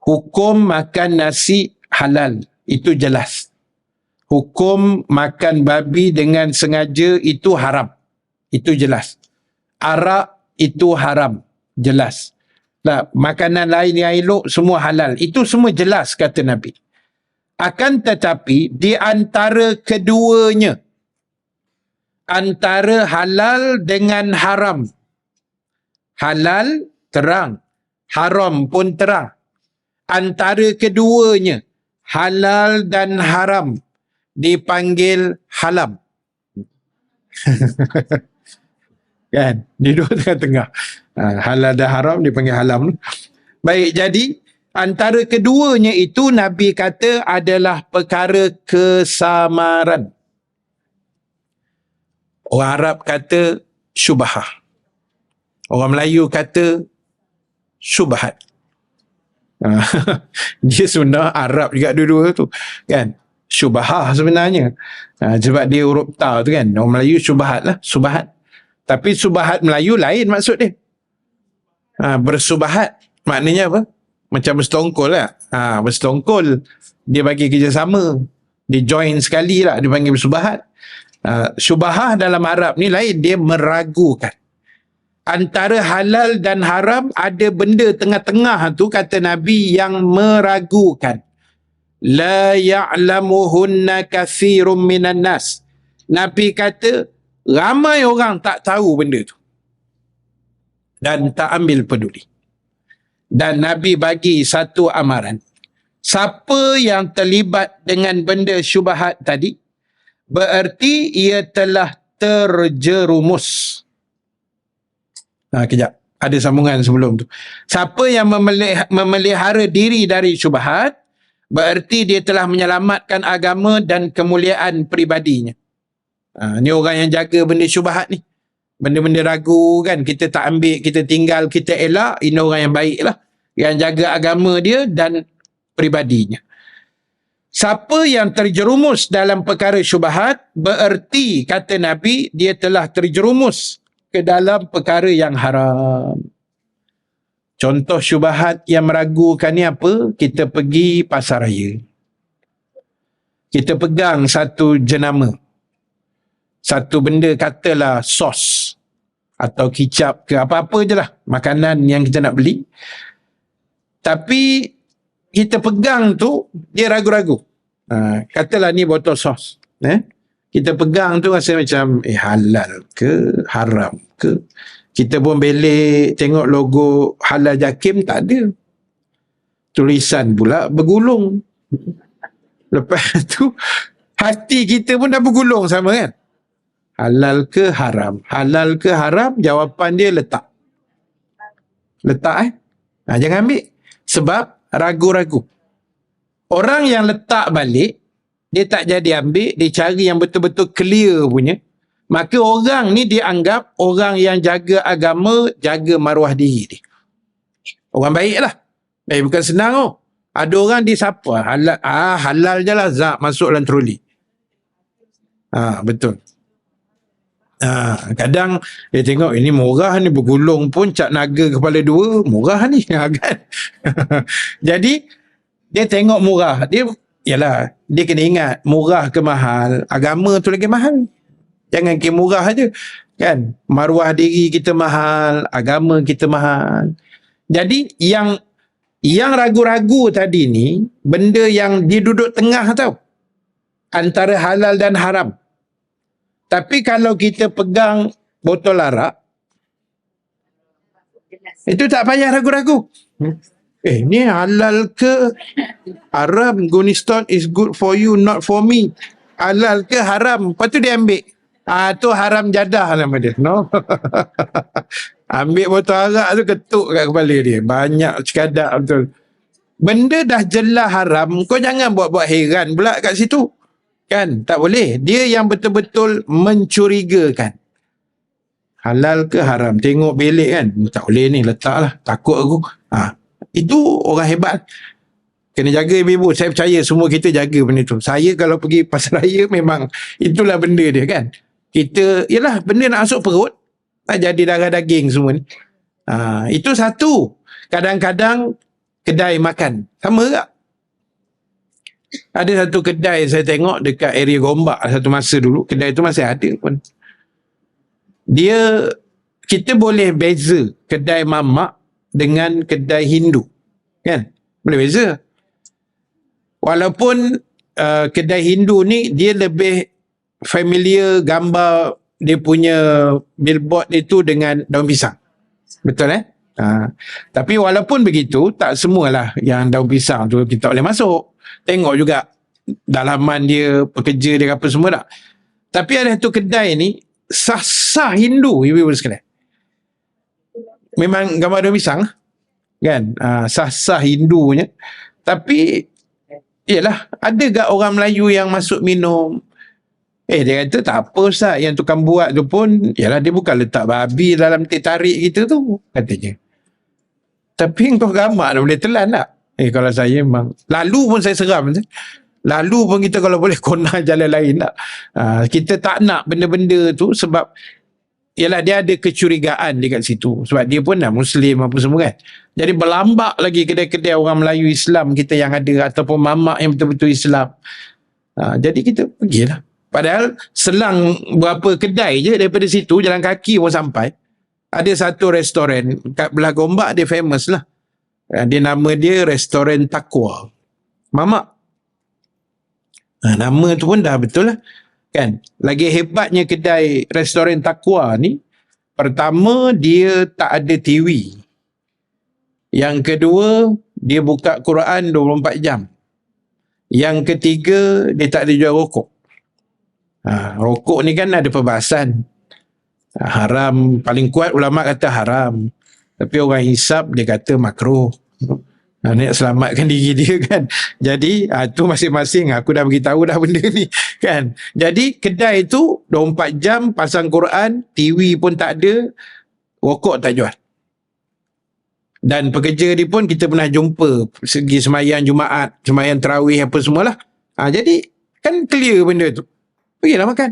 Hukum makan nasi halal itu jelas. Hukum makan babi dengan sengaja itu haram. Itu jelas. Arak itu haram. Jelas. Makanan lain yang elok semua halal. Itu semua jelas kata Nabi. Akan tetapi di antara keduanya, antara halal dengan haram, halal terang, haram pun terang. Antara keduanya, halal dan haram, dipanggil halam. Kan? Di dua tengah-tengah. Halal dan haram dipanggil halam. Baik, jadi antara keduanya itu Nabi kata adalah perkara kesamaran. Orang Arab kata syubhah. Orang Melayu kata syubhat. Dia sebenarnya Arab juga dua-dua tu. Kan? Syubhah sebenarnya. Sebab dia huruf ta tu kan. Orang Melayu syubhat lah. Syubhat. Tapi syubhat Melayu lain maksud dia. Bersubahat maknanya apa? Macam bersetongkol lah. Bersetongkol, dia bagi kerjasama, dia join sekali lah, dia panggil bersubahat. Syubahah dalam Arab ni lain, dia meragukan. Antara halal dan haram ada benda tengah-tengah tu kata Nabi yang meragukan. La ya'lamuhunna katsirun minan nas. Nabi kata ramai orang tak tahu benda tu dan tak ambil peduli. Dan Nabi bagi satu amaran. Siapa yang terlibat dengan benda syubhat tadi, bererti ia telah terjerumus. Kejap. Ada sambungan sebelum tu. Siapa yang memelihara diri dari syubhat, bererti dia telah menyelamatkan agama dan kemuliaan peribadinya. Ni orang yang jaga benda syubhat ni. Benda-benda ragu kan, kita tak ambil, kita tinggal, kita elak, ini orang yang baik lah. Yang jaga agama dia dan peribadinya. Siapa yang terjerumus dalam perkara syubhat, bererti kata Nabi, dia telah terjerumus ke dalam perkara yang haram. Contoh syubhat yang meragukan ni apa? Kita pergi pasar raya. Kita pegang satu jenama. Satu benda katalah sos atau kicap ke apa-apa je lah. Makanan yang kita nak beli. Tapi kita pegang tu, dia ragu-ragu. Katalah ni botol sos. Kita pegang tu rasa macam halal ke haram ke. Kita pun belik tengok logo halal Jakim tak ada. Tulisan pula bergulung. Lepas tu hati kita pun dah bergulung sama kan. Halal ke haram? Halal ke haram? Jawapan dia letak. Letak jangan ambil. Sebab ragu-ragu. Orang yang letak balik, dia tak jadi ambil, dia cari yang betul-betul clear punya. Maka orang ni dia anggap orang yang jaga agama, jaga maruah diri dia. Orang baik lah. Bukan senang . Ada orang dia siapa? Halal je lah, zak masuk dalam troli. Betul. Kadang dia tengok ini murah ni, bergulung pun cap naga kepala 2, murah ni kan. Jadi dia tengok murah, dia kena ingat murah ke mahal, agama tu lagi mahal. Jangan kira murah aja kan. Maruah diri kita mahal, agama kita mahal. Jadi yang ragu-ragu tadi ni benda yang dia duduk tengah tau, antara halal dan haram. Tapi kalau kita pegang botol arak, itu tak payah ragu-ragu. Ni halal ke haram? Guniston is good for you, not for me. Halal ke haram? Lepas tu dia ambil. Tu haram jadah nama dia. No? Ambil botol arak tu ketuk kat kepala dia. Banyak sekadar betul. Benda dah jelas haram, kau jangan buat-buat heran pula kat situ. Kan? Tak boleh. Dia yang betul-betul mencurigakan. Halal ke haram? Tengok belik kan? Tak boleh ni, letaklah. Takut aku. Itu orang hebat. Kena jaga ibu-ibu. Saya percaya semua kita jaga benda tu. Saya kalau pergi pasar raya memang itulah benda dia kan. Kita, benda nak masuk perut, tak jadi darah daging semua ni. Itu satu. Kadang-kadang kedai makan. Sama tak? Ada satu kedai saya tengok dekat area Gombak satu masa dulu. Kedai tu masih ada pun. Kita boleh beza kedai mamak dengan kedai Hindu. Kan? Boleh beza. Walaupun kedai Hindu ni dia lebih familiar gambar dia punya billboard itu dengan daun pisang. Betul tapi walaupun begitu, tak semualah yang daun pisang tu kita boleh masuk. Tengok juga dalaman dia, pekerja dia apa semua tak. Tapi ada satu kedai ni sah-sah Hindu, ibu-ibu sekalian. Memang gambar daun pisang kan, sah-sah Hindunya. Tapi ada gak orang Melayu yang masuk minum? Dia kata tak apa Ustaz, yang tukang buat tu pun dia bukan letak babi dalam teh tarik kita tu, katanya. Tapi kau gamak boleh telan tak? Kalau saya memang lalu pun saya seram. Lalu pun kita kalau boleh kona jalan lain tak. Kita tak nak benda-benda tu sebab dia ada kecurigaan dekat situ. Sebab dia pun Muslim apa semua kan. Jadi berlambak lagi kedai-kedai orang Melayu Islam kita yang ada, ataupun mamak yang betul-betul Islam. Jadi kita pergilah. Padahal selang berapa kedai je daripada situ, jalan kaki pun sampai. Ada satu restoran kat belah Gombak, dia famous lah. Dia nama dia Restoran Takwa. Mamak. Nama tu pun dah betul lah. Kan? Lagi hebatnya kedai Restoran Takwa ni, pertama dia tak ada TV. Yang kedua, dia buka Quran 24 jam. Yang ketiga, dia tak ada jual rokok. Rokok ni kan ada perbahasan. Haram, paling kuat ulama kata haram. Tapi orang hisab dia kata makruh. Nak selamatkan diri dia kan. Jadi tu masing-masing aku dah beritahu dah benda ni kan. Jadi kedai tu 24 jam pasang Quran, TV pun tak ada, rokok tak jual. Dan pekerja dia pun kita pernah jumpa segi sembahyang Jumaat, sembahyang tarawih apa semualah. Jadi kan clear benda tu. Pergilah makan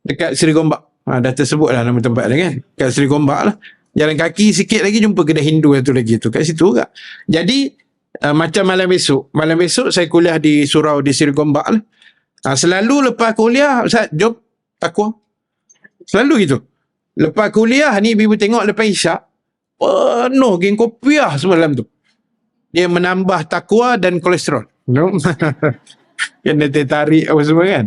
dekat Seri Gombak. Dah tersebut lah nama tempat dia kan. Kat Seri Gombak lah. Jalan kaki sikit lagi jumpa kedai Hindu satu lagi tu. Kat situ juga. Jadi macam malam besok. Malam besok saya kuliah di surau di Seri Gombak lah. Selalu lepas kuliah, Ustaz, jom takwa. Selalu gitu. Lepas kuliah ni ibu tengok lepas isyak, penuh geng kopiah semua dalam tu. Dia menambah takwa dan kolesterol. No? Kena tarik apa semua kan.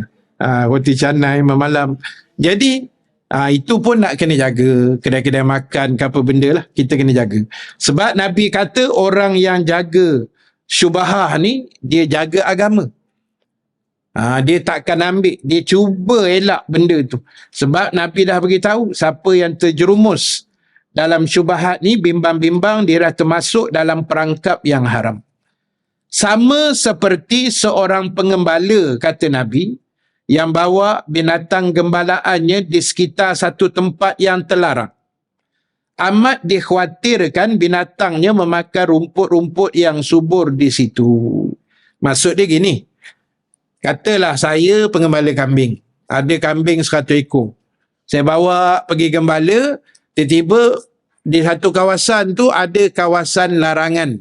Roti canai malam. Jadi Itu pun nak kena jaga. Kedai-kedai makan ke apa benda lah, kita kena jaga. Sebab Nabi kata orang yang jaga syubhah ni, dia jaga agama. Dia takkan ambil, dia cuba elak benda tu. Sebab Nabi dah beritahu, siapa yang terjerumus dalam syubhat ni, bimbang-bimbang, dia dah termasuk dalam perangkap yang haram. Sama seperti seorang pengembala, kata Nabi, yang bawa binatang gembalaannya di sekitar satu tempat yang terlarang. Amat dikhawatirkan binatangnya memakan rumput-rumput yang subur di situ. Maksud dia gini, katalah saya pengembala kambing. Ada kambing 100 ekor. Saya bawa pergi gembala, tiba-tiba di satu kawasan tu ada kawasan larangan.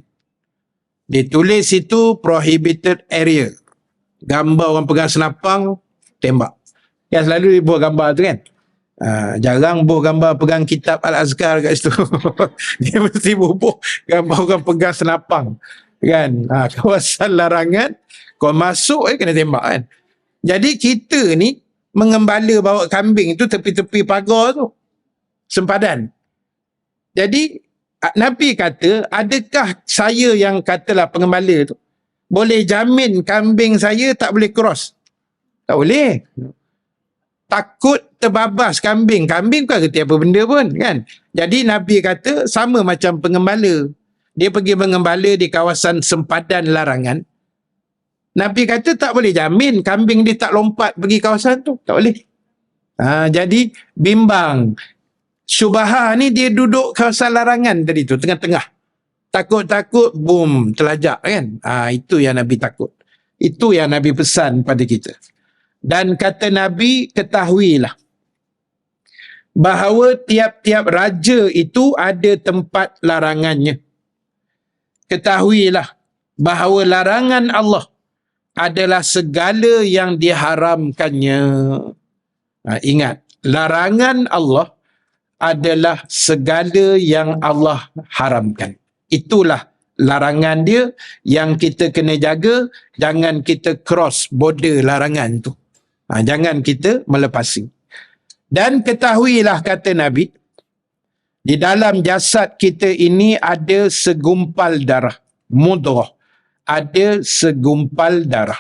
Ditulis situ prohibited area. Gambar orang pegang senapang, tembak. Yang selalu dia buat gambar tu kan. Jarang buat gambar pegang kitab Al-Azkar kat situ. Dia mesti bubuh gambar orang pegang senapang. Kan? Kawasan larangan, kau masuk kena tembak kan. Jadi kita ni mengembala bawa kambing tu tepi-tepi pagar tu. Sempadan. Jadi Nabi kata, adakah saya yang katalah pengembala tu boleh jamin kambing saya tak boleh cross? Tak boleh. Takut terbabas kambing. Kambing bukan kerti apa benda pun kan. Jadi Nabi kata sama macam pengembala. Dia pergi mengembala di kawasan sempadan larangan. Nabi kata tak boleh jamin kambing dia tak lompat pergi kawasan tu. Tak boleh. Jadi bimbang. Syubhah ni dia duduk kawasan larangan tadi tu, tengah-tengah. Takut-takut, boom, terlajak kan. Itu yang Nabi takut. Itu yang Nabi pesan pada kita. Dan kata Nabi, ketahuilah bahawa tiap-tiap raja itu ada tempat larangannya. Ketahuilah bahawa larangan Allah adalah segala yang diharamkannya. Ingat, larangan Allah adalah segala yang Allah haramkan. Itulah larangan dia yang kita kena jaga. Jangan kita cross border larangan tu. Jangan kita melepasi. Dan ketahuilah, kata Nabi, di dalam jasad kita ini ada segumpal darah. Mudrah. Ada segumpal darah.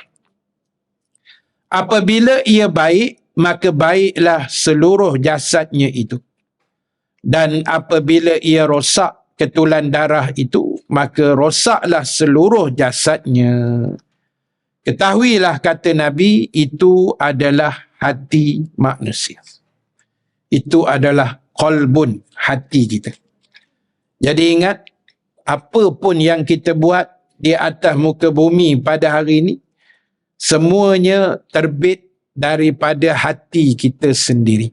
Apabila ia baik, maka baiklah seluruh jasadnya itu. Dan apabila ia rosak ketulan darah itu, maka rosaklah seluruh jasadnya. Ketahuilah, kata Nabi, itu adalah hati manusia. Itu adalah qalbun, hati kita. Jadi ingat, apa pun yang kita buat di atas muka bumi pada hari ini, semuanya terbit daripada hati kita sendiri.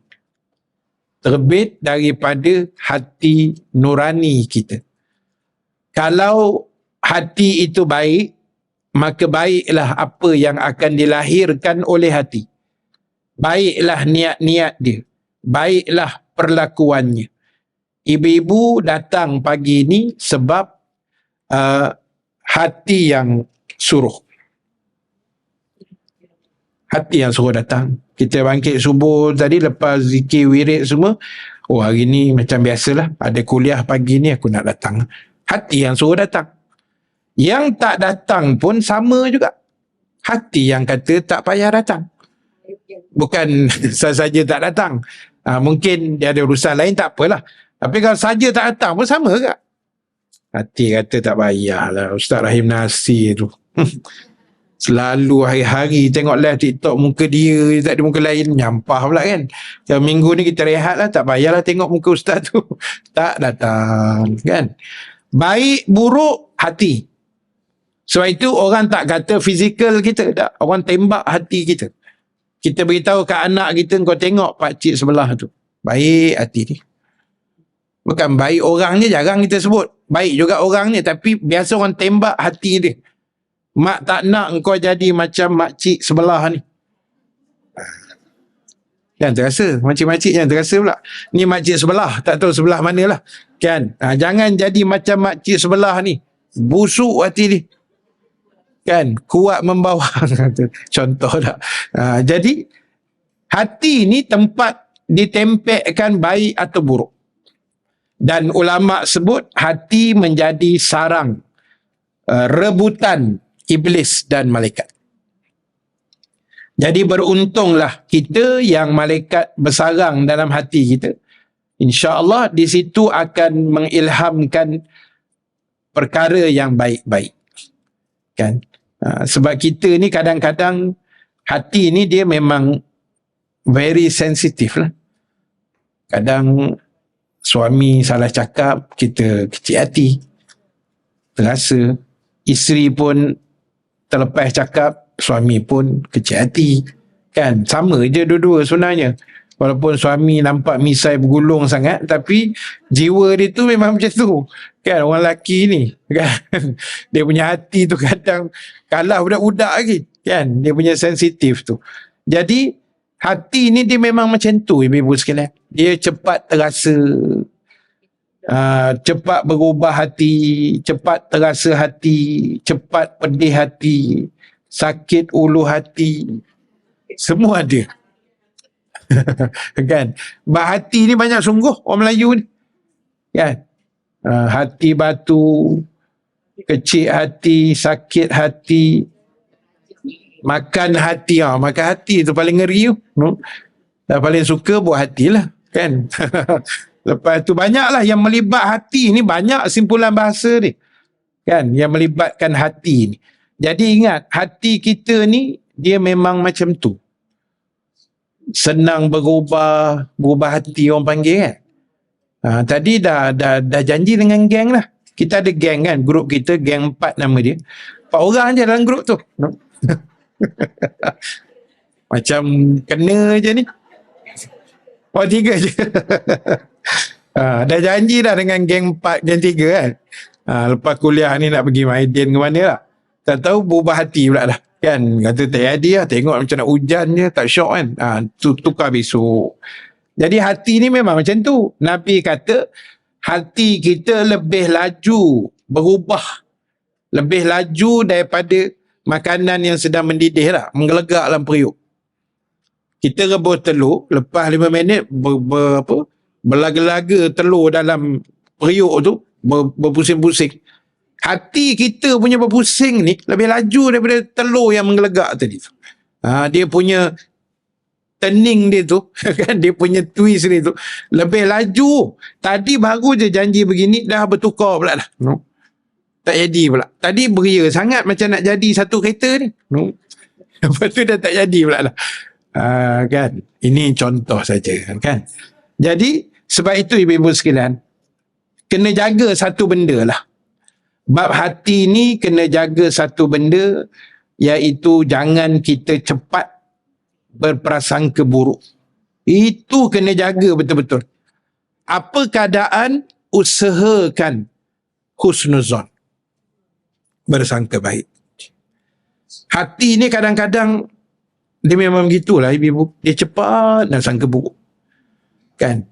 Terbit daripada hati nurani kita. Kalau hati itu baik, maka baiklah apa yang akan dilahirkan oleh hati. Baiklah niat-niat dia. Baiklah perlakuannya. Ibu-ibu datang pagi ni sebab hati yang suruh. Hati yang suruh datang. Kita bangkit subuh tadi lepas zikir wirid semua. Oh, hari ni macam biasalah. Ada kuliah pagi ni aku nak datang. Hati yang suruh datang. Yang tak datang pun sama juga. Hati yang kata tak payah datang. Bukan saja tak datang. Mungkin dia ada urusan lain, tak apalah. Tapi kalau saja tak datang pun sama ke? Hati kata tak payahlah. Ustaz Rahim Nasir tu. Selalu hari-hari tengok live TikTok muka dia, tak ada muka lain, nyampah pula kan. Yang minggu ni kita rehat lah, tak payahlah tengok muka ustaz tu. Tak datang kan. Baik buruk hati. Sebab itu orang tak kata fizikal kita, tak. Orang tembak hati kita. Kita beritahu kat anak kita, kau tengok pakcik sebelah tu. Baik hati ni. Bukan baik orang ni jarang kita sebut. Baik juga orang ni, tapi biasa orang tembak hati dia. Mak tak nak kau jadi macam makcik sebelah ni. Jangan terasa. Makcik-makcik jangan terasa pula. Ni makcik sebelah. Tak tahu sebelah mana lah. Kan? Jangan jadi macam makcik sebelah ni. Busuk hati ni. Kan? Kuat membawa. Contoh tak? Jadi, hati ni tempat ditempelkan baik atau buruk. Dan ulama sebut hati menjadi sarang rebutan iblis dan malaikat. Jadi beruntunglah kita yang malaikat bersarang dalam hati kita. InsyaAllah di situ akan mengilhamkan perkara yang baik-baik. Kan? Sebab kita ni kadang-kadang hati ni dia memang very sensitive lah. Kadang suami salah cakap, kita kecil hati. Terasa. Isteri pun terlepas cakap, suami pun kecil hati. Kan? Sama je dua-dua sebenarnya. Walaupun suami nampak misai bergulung sangat, tapi jiwa dia tu memang macam tu. Kan, orang lelaki ni. Kan? Dia punya hati tu kadang kalah budak-budak lagi. Kan? Dia punya sensitif tu. Jadi, hati ni dia memang macam tu, ibu-ibu sekalian. Dia cepat terasa, cepat berubah hati, cepat terasa hati, cepat pedih hati, sakit ulu hati. Semua ada. Kan? Hati ni banyak sungguh orang Melayu ni. Kan? Hati batu, kecil hati, sakit hati, makan hati. Makan hati tu paling ngeri tu. Dan paling suka buat hatilah. Kan? Lepas tu banyaklah yang melibat hati ni, banyak simpulan bahasa ni. Kan? Yang melibatkan hati ni. Jadi ingat, hati kita ni dia memang macam tu. Senang berubah hati orang panggil kan. Tadi dah janji dengan geng lah. Kita ada geng kan, grup kita, geng 4 nama dia. 4 orang je dalam grup tu. Macam kena je ni. 3 je. Dah janji dah dengan geng 4, geng 3 kan. Lepas kuliah ni nak pergi Maidin ke mana lah. Tak tahu berubah hati pula dah. Kan, kata tak jadi lah, tengok macam nak hujan je, tak syok kan. Tukar besok. Jadi hati ni memang macam tu. Nabi kata, hati kita lebih laju berubah. Lebih laju daripada makanan yang sedang mendidih lah, menggelegak dalam periuk. Kita rebus telur, lepas 5 minit, berlaga-laga telur dalam periuk tu, berpusing-pusing. Hati kita punya berpusing ni lebih laju daripada telur yang menggelegak tadi tu. Dia punya turning dia tu, kan, dia punya twist dia tu lebih laju. Tadi baru je janji begini, dah bertukar pula dah. Tak jadi pula. Tadi beria sangat macam nak jadi satu kereta ni. Lepas tu dah tak jadi pula dah. Kan? Ini contoh saja kan. Jadi sebab itu ibu-ibu sekalian, kena jaga satu benda lah. Bab hati ni kena jaga satu benda, iaitu jangan kita cepat berprasangka buruk. Itu kena jaga betul-betul. Apa keadaan, usahakan husnuzon, bersangka baik. Hati ni kadang-kadang dia memang begitulah ibu-ibu. Dia cepat nak sangka buruk. Kan?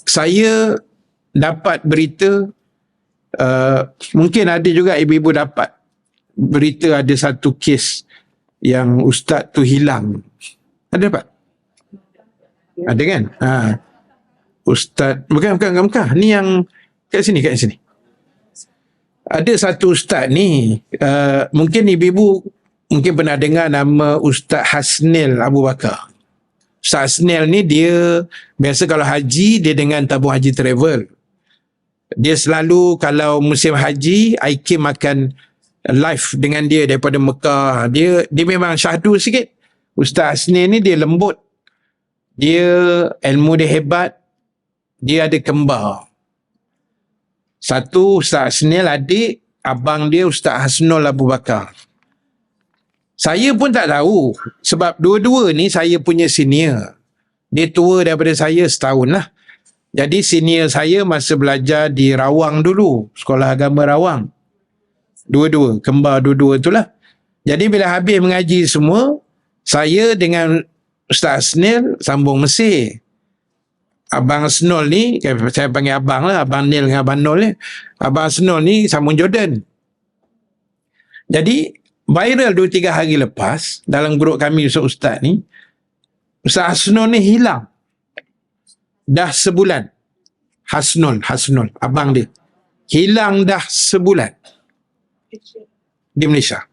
Saya dapat berita, mungkin ada juga ibu-ibu dapat berita ada satu kes yang ustaz tu hilang. Ada dapat? Ada kan? Ustaz, bukan. Ni yang kat sini. Ada satu ustaz ni, mungkin ibu-ibu mungkin pernah dengar nama Ustaz Hasnil Abu Bakar. Ustaz Hasnil ni dia biasa kalau haji dia dengan tabung haji travel. Dia selalu kalau musim haji, Aikim akan live dengan dia daripada Mekah. Dia memang syahdu sikit. Ustaz Hasnil ni dia lembut. Dia ilmu dia hebat. Dia ada kembar. Satu Ustaz Hasnil adik, abang dia Ustaz Hasnul Abu Bakar. Saya pun tak tahu. Sebab dua-dua ni saya punya senior. Dia tua daripada saya setahun lah. Jadi senior saya masa belajar di Rawang dulu. Sekolah Agama Rawang. Dua-dua. Kembar dua-dua itulah. Jadi bila habis mengaji semua, saya dengan Ustaz Hasnil sambung Mesir. Abang Hasnul ni, saya panggil abang lah. Abang Nil dengan Abang Nul ni. Abang Hasnul ni sambung Jordan. Jadi viral 2-3 hari lepas dalam grup kami Ustaz ni, Ustaz Hasnul ni hilang. dah sebulan. Hasnul, abang dia. Hilang dah sebulan di Malaysia.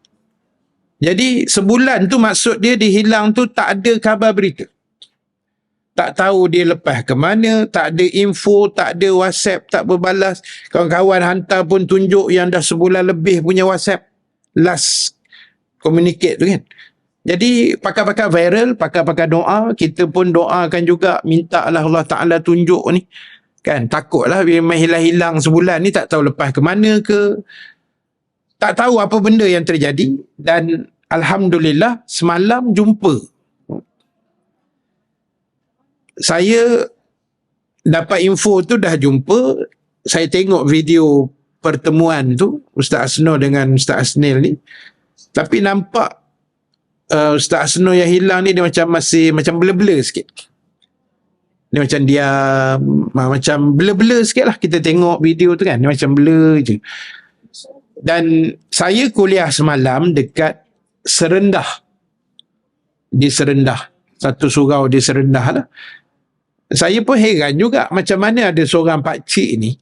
Jadi sebulan tu maksud dia hilang tu tak ada khabar berita. Tak tahu dia lepas ke mana, tak ada info, tak ada WhatsApp, tak berbalas. Kawan-kawan hantar pun tunjuk yang dah sebulan lebih punya WhatsApp. Last communicate tu kan. Jadi pakar-pakar viral, pakar-pakar doa, kita pun doakan juga, minta lah Allah Ta'ala tunjuk ni. Kan, takutlah bila hilang-hilang sebulan ni tak tahu lepas ke mana ke. Tak tahu apa benda yang terjadi. Dan Alhamdulillah semalam jumpa. Saya dapat info tu dah jumpa. Saya tengok video pertemuan tu, Ustaz Asno dengan Ustaz Asnil ni. Tapi nampak Ustaz Asno yang hilang ni dia masih blur-blur sikit. Dia macam macam blur-blur sikit lah. Kita tengok video tu kan, dia macam blur je. Dan saya kuliah semalam dekat Serendah. Di Serendah. Satu surau di Serendah lah. Saya pun heran juga macam mana ada seorang pakcik ni,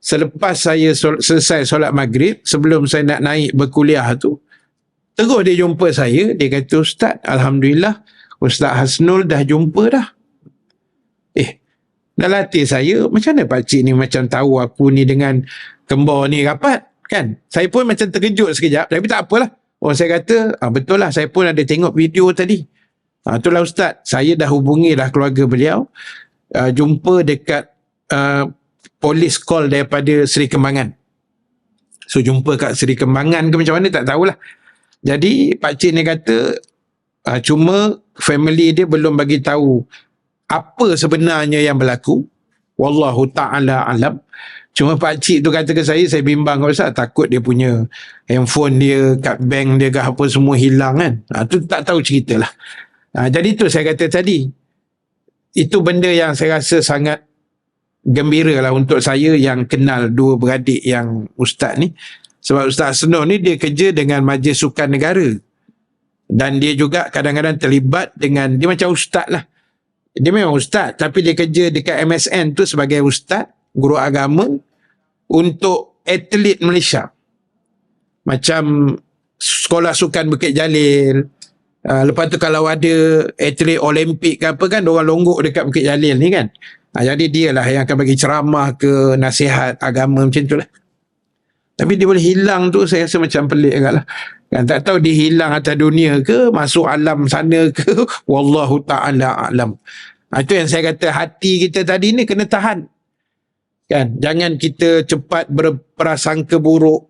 selepas saya selesai solat maghrib, sebelum saya nak naik berkuliah tu, terus dia jumpa saya. Dia kata, Ustaz, Alhamdulillah Ustaz Hasnul dah jumpa dah. Dalam hati saya, macam mana pakcik ni macam tahu aku ni dengan kembar ni rapat kan? Saya pun macam terkejut sekejap, tapi tak apalah. Saya kata, betul lah, saya pun ada tengok video tadi. Itulah Ustaz, saya dah hubungi dah keluarga beliau, jumpa dekat polis call daripada Seri Kembangan. So jumpa kat Seri Kembangan ke macam mana tak tahulah. Jadi pakcik ni kata cuma family dia belum bagi tahu apa sebenarnya yang berlaku. Wallahu ta'ala alam. Cuma pakcik tu kata ke saya bimbang Ustaz, takut dia punya handphone dia kat bank dia ke apa semua hilang kan. Tu tak tahu ceritalah. Jadi tu saya kata tadi, itu benda yang saya rasa sangat gembira lah untuk saya yang kenal dua beradik yang Ustaz ni. Sebab Ustaz Asno ni dia kerja dengan Majlis Sukan Negara. Dan dia juga kadang-kadang terlibat dengan, dia macam Ustaz lah. Dia memang Ustaz, tapi dia kerja dekat MSN tu sebagai Ustaz, guru agama untuk atlet Malaysia. Macam Sekolah Sukan Bukit Jalil. Lepas tu kalau ada atlet Olimpik ke apa kan, diorang longgok dekat Bukit Jalil ni kan. Jadi dia lah yang akan bagi ceramah ke, nasihat agama macam tu lah. Tapi dia boleh hilang tu, saya rasa macam pelik agak lah. Kan, tak tahu dia hilang atas dunia ke, masuk alam sana ke, wallahu ta'ala alam. Itu yang saya kata, hati kita tadi ni kena tahan. Kan, jangan kita cepat berprasangka buruk.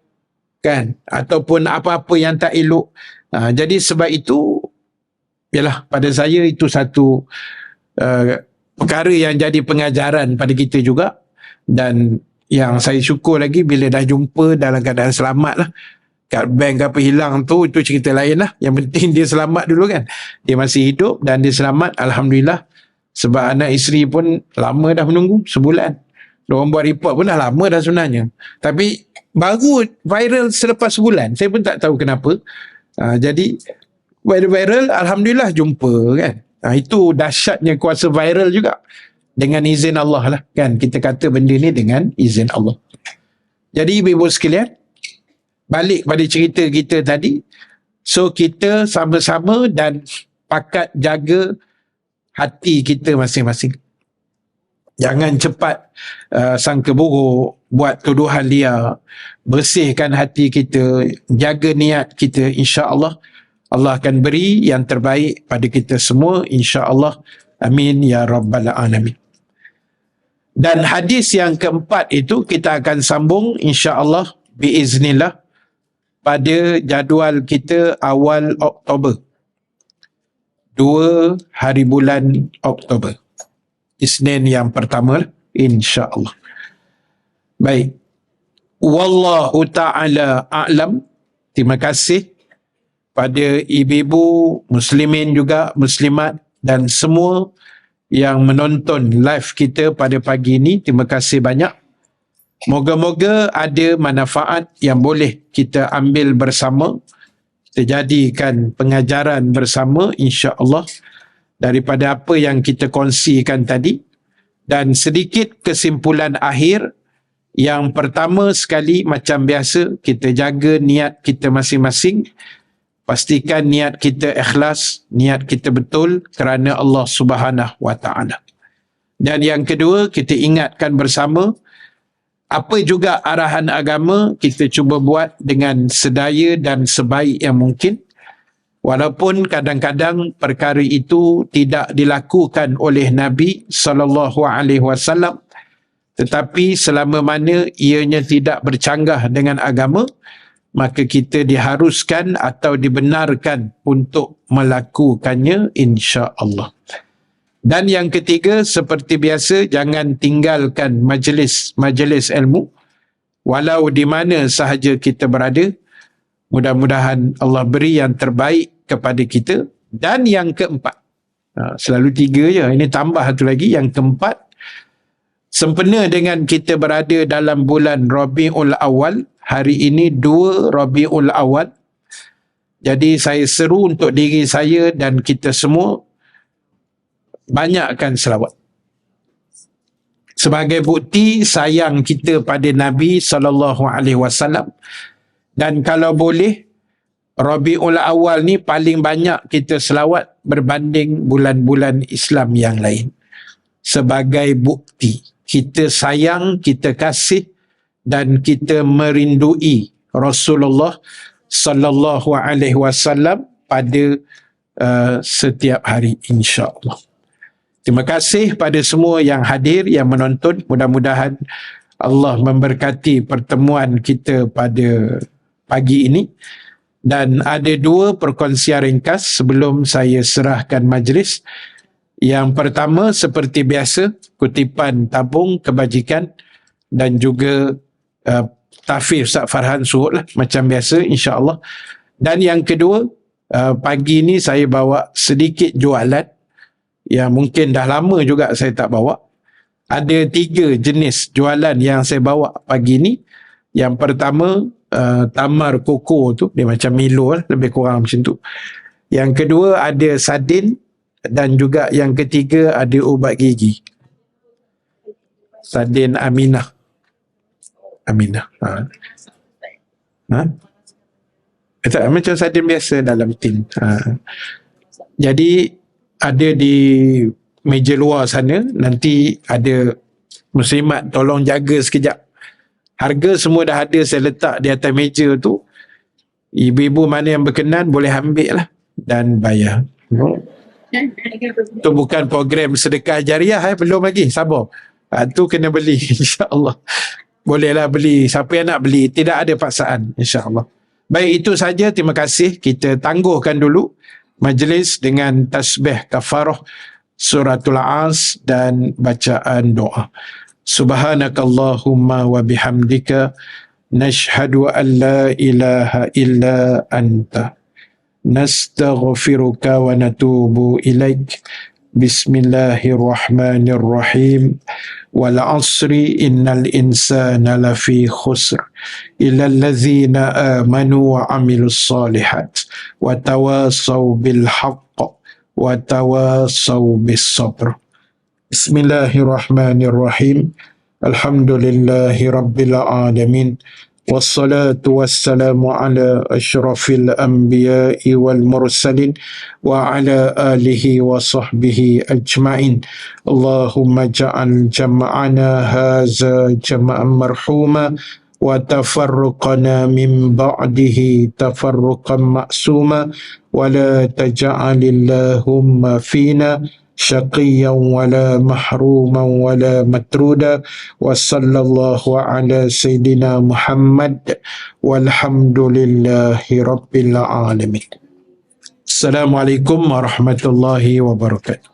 Kan, ataupun apa-apa yang tak elok. Jadi sebab itu, yalah, pada saya itu satu perkara yang jadi pengajaran pada kita juga. Dan yang saya syukur lagi bila dah jumpa dalam keadaan selamat lah. Kat bank apa hilang tu, itu cerita lain lah. Yang penting dia selamat dulu kan. Dia masih hidup dan dia selamat, Alhamdulillah. Sebab anak isteri pun lama dah menunggu, sebulan. Diorang buat report pun dah lama dah sebenarnya. Tapi baru viral selepas sebulan. Saya pun tak tahu kenapa. Jadi viral, Alhamdulillah jumpa kan. Itu dahsyatnya kuasa viral juga. Dengan izin Allah lah kan. Kita kata benda ni dengan izin Allah. Jadi ibu-ibu sekalian, balik pada cerita kita tadi. So kita sama-sama dan pakat jaga hati kita masing-masing. Jangan cepat sangka buruk, buat tuduhan liar. Bersihkan hati kita, jaga niat kita, insya-Allah Allah akan beri yang terbaik pada kita semua, insya-Allah. Amin ya rabbal alamin. Dan hadis yang keempat itu kita akan sambung insya-Allah biiznillah pada jadual kita awal Oktober. 2 hari bulan Oktober. Isnin yang pertama insya-Allah. Baik. Wallahu ta'ala a'lam. Terima kasih pada ibu-ibu muslimin juga, muslimat dan semua yang menonton live kita pada pagi ini. Terima kasih banyak. Moga-moga ada manfaat yang boleh kita ambil bersama. Kita jadikan pengajaran bersama insya-Allah daripada apa yang kita kongsikan tadi. Dan sedikit kesimpulan akhir. Yang pertama sekali, macam biasa, kita jaga niat kita masing-masing. Pastikan niat kita ikhlas, niat kita betul kerana Allah Subhanahu wa Ta'ala. Dan yang kedua, kita ingatkan bersama, apa juga arahan agama, kita cuba buat dengan sedaya dan sebaik yang mungkin. Walaupun kadang-kadang perkara itu tidak dilakukan oleh Nabi SAW, tetapi selama mana ianya tidak bercanggah dengan agama, maka kita diharuskan atau dibenarkan untuk melakukannya, insya-Allah. Dan yang ketiga, seperti biasa, jangan tinggalkan majlis ilmu walau di mana sahaja kita berada. Mudah-mudahan Allah beri yang terbaik kepada kita. Dan yang keempat, selalu tiga je, ini tambah satu lagi, yang keempat, sempena dengan kita berada dalam bulan Rabiul Awal. Hari ini 2 Rabiul Awal. Jadi saya seru untuk diri saya dan kita semua, banyakkan selawat. Sebagai bukti sayang kita pada Nabi SAW. Dan kalau boleh, Rabiul Awal ni paling banyak kita selawat berbanding bulan-bulan Islam yang lain. Sebagai bukti kita sayang, kita kasih dan kita merindui Rasulullah sallallahu alaihi wasallam pada setiap hari, insya-Allah. Terima kasih pada semua yang hadir, yang menonton. Mudah-mudahan Allah memberkati pertemuan kita pada pagi ini. Dan ada 2 perkongsian ringkas sebelum saya serahkan majlis. Yang pertama, seperti biasa, kutipan tabung kebajikan dan juga tahfiz Ustaz Farhan Suhud lah, macam biasa, insya-Allah. Dan yang kedua, pagi ni saya bawa sedikit jualan yang mungkin dah lama juga saya tak bawa. Ada 3 jenis jualan yang saya bawa pagi ni. Yang pertama, tamar koko tu, dia macam Milo lah, lebih kurang macam tu. Yang kedua ada sardin. Dan juga yang ketiga ada ubat gigi. Sardin Aminah. Aminah. Macam sardin biasa dalam tin. Jadi ada di meja luar sana. Nanti ada muslimat tolong jaga sekejap. Harga semua dah ada, saya letak di atas meja tu. Ibu-ibu mana yang berkenan boleh ambil lah dan bayar. Itu bukan program sedekah jariah, belum lagi, sabar. Tu kena beli, insya-Allah. Bolehlah beli, siapa yang nak beli, tidak ada paksaan, insya-Allah. Baik, itu saja, terima kasih. Kita tangguhkan dulu majlis dengan tasbih kafarah suratul As dan bacaan doa. Subhanakallahumma wa bihamdika nashhadu an la ilaha illa anta nastaghfiruka wa natubu ilaik. Bismillahirrahmanirrahim. Wal asri innal insana lafi khusr illa allazina amanu wa amilus solihat wa tawasaw bil haqq wa tawasaw bis sabr. Bismillahirrahmanirrahim. Alhamdulillahi rabbil alamin. Wassalatu wassalamu ala asyrafil anbiya'i wal mursalin wa ala alihi wa sahbihi ajma'in. Allahumma ja'al jam'ana haza jam'an marhuma wa tafarruqana min ba'dihi tafarruqan ma'suma wa la taj'alillahumma fina شقيا ولا محروما ولا مترودا وصلى الله على سيدنا محمد والحمد لله رب العالمين. السلام عليكم ورحمة الله وبركاته.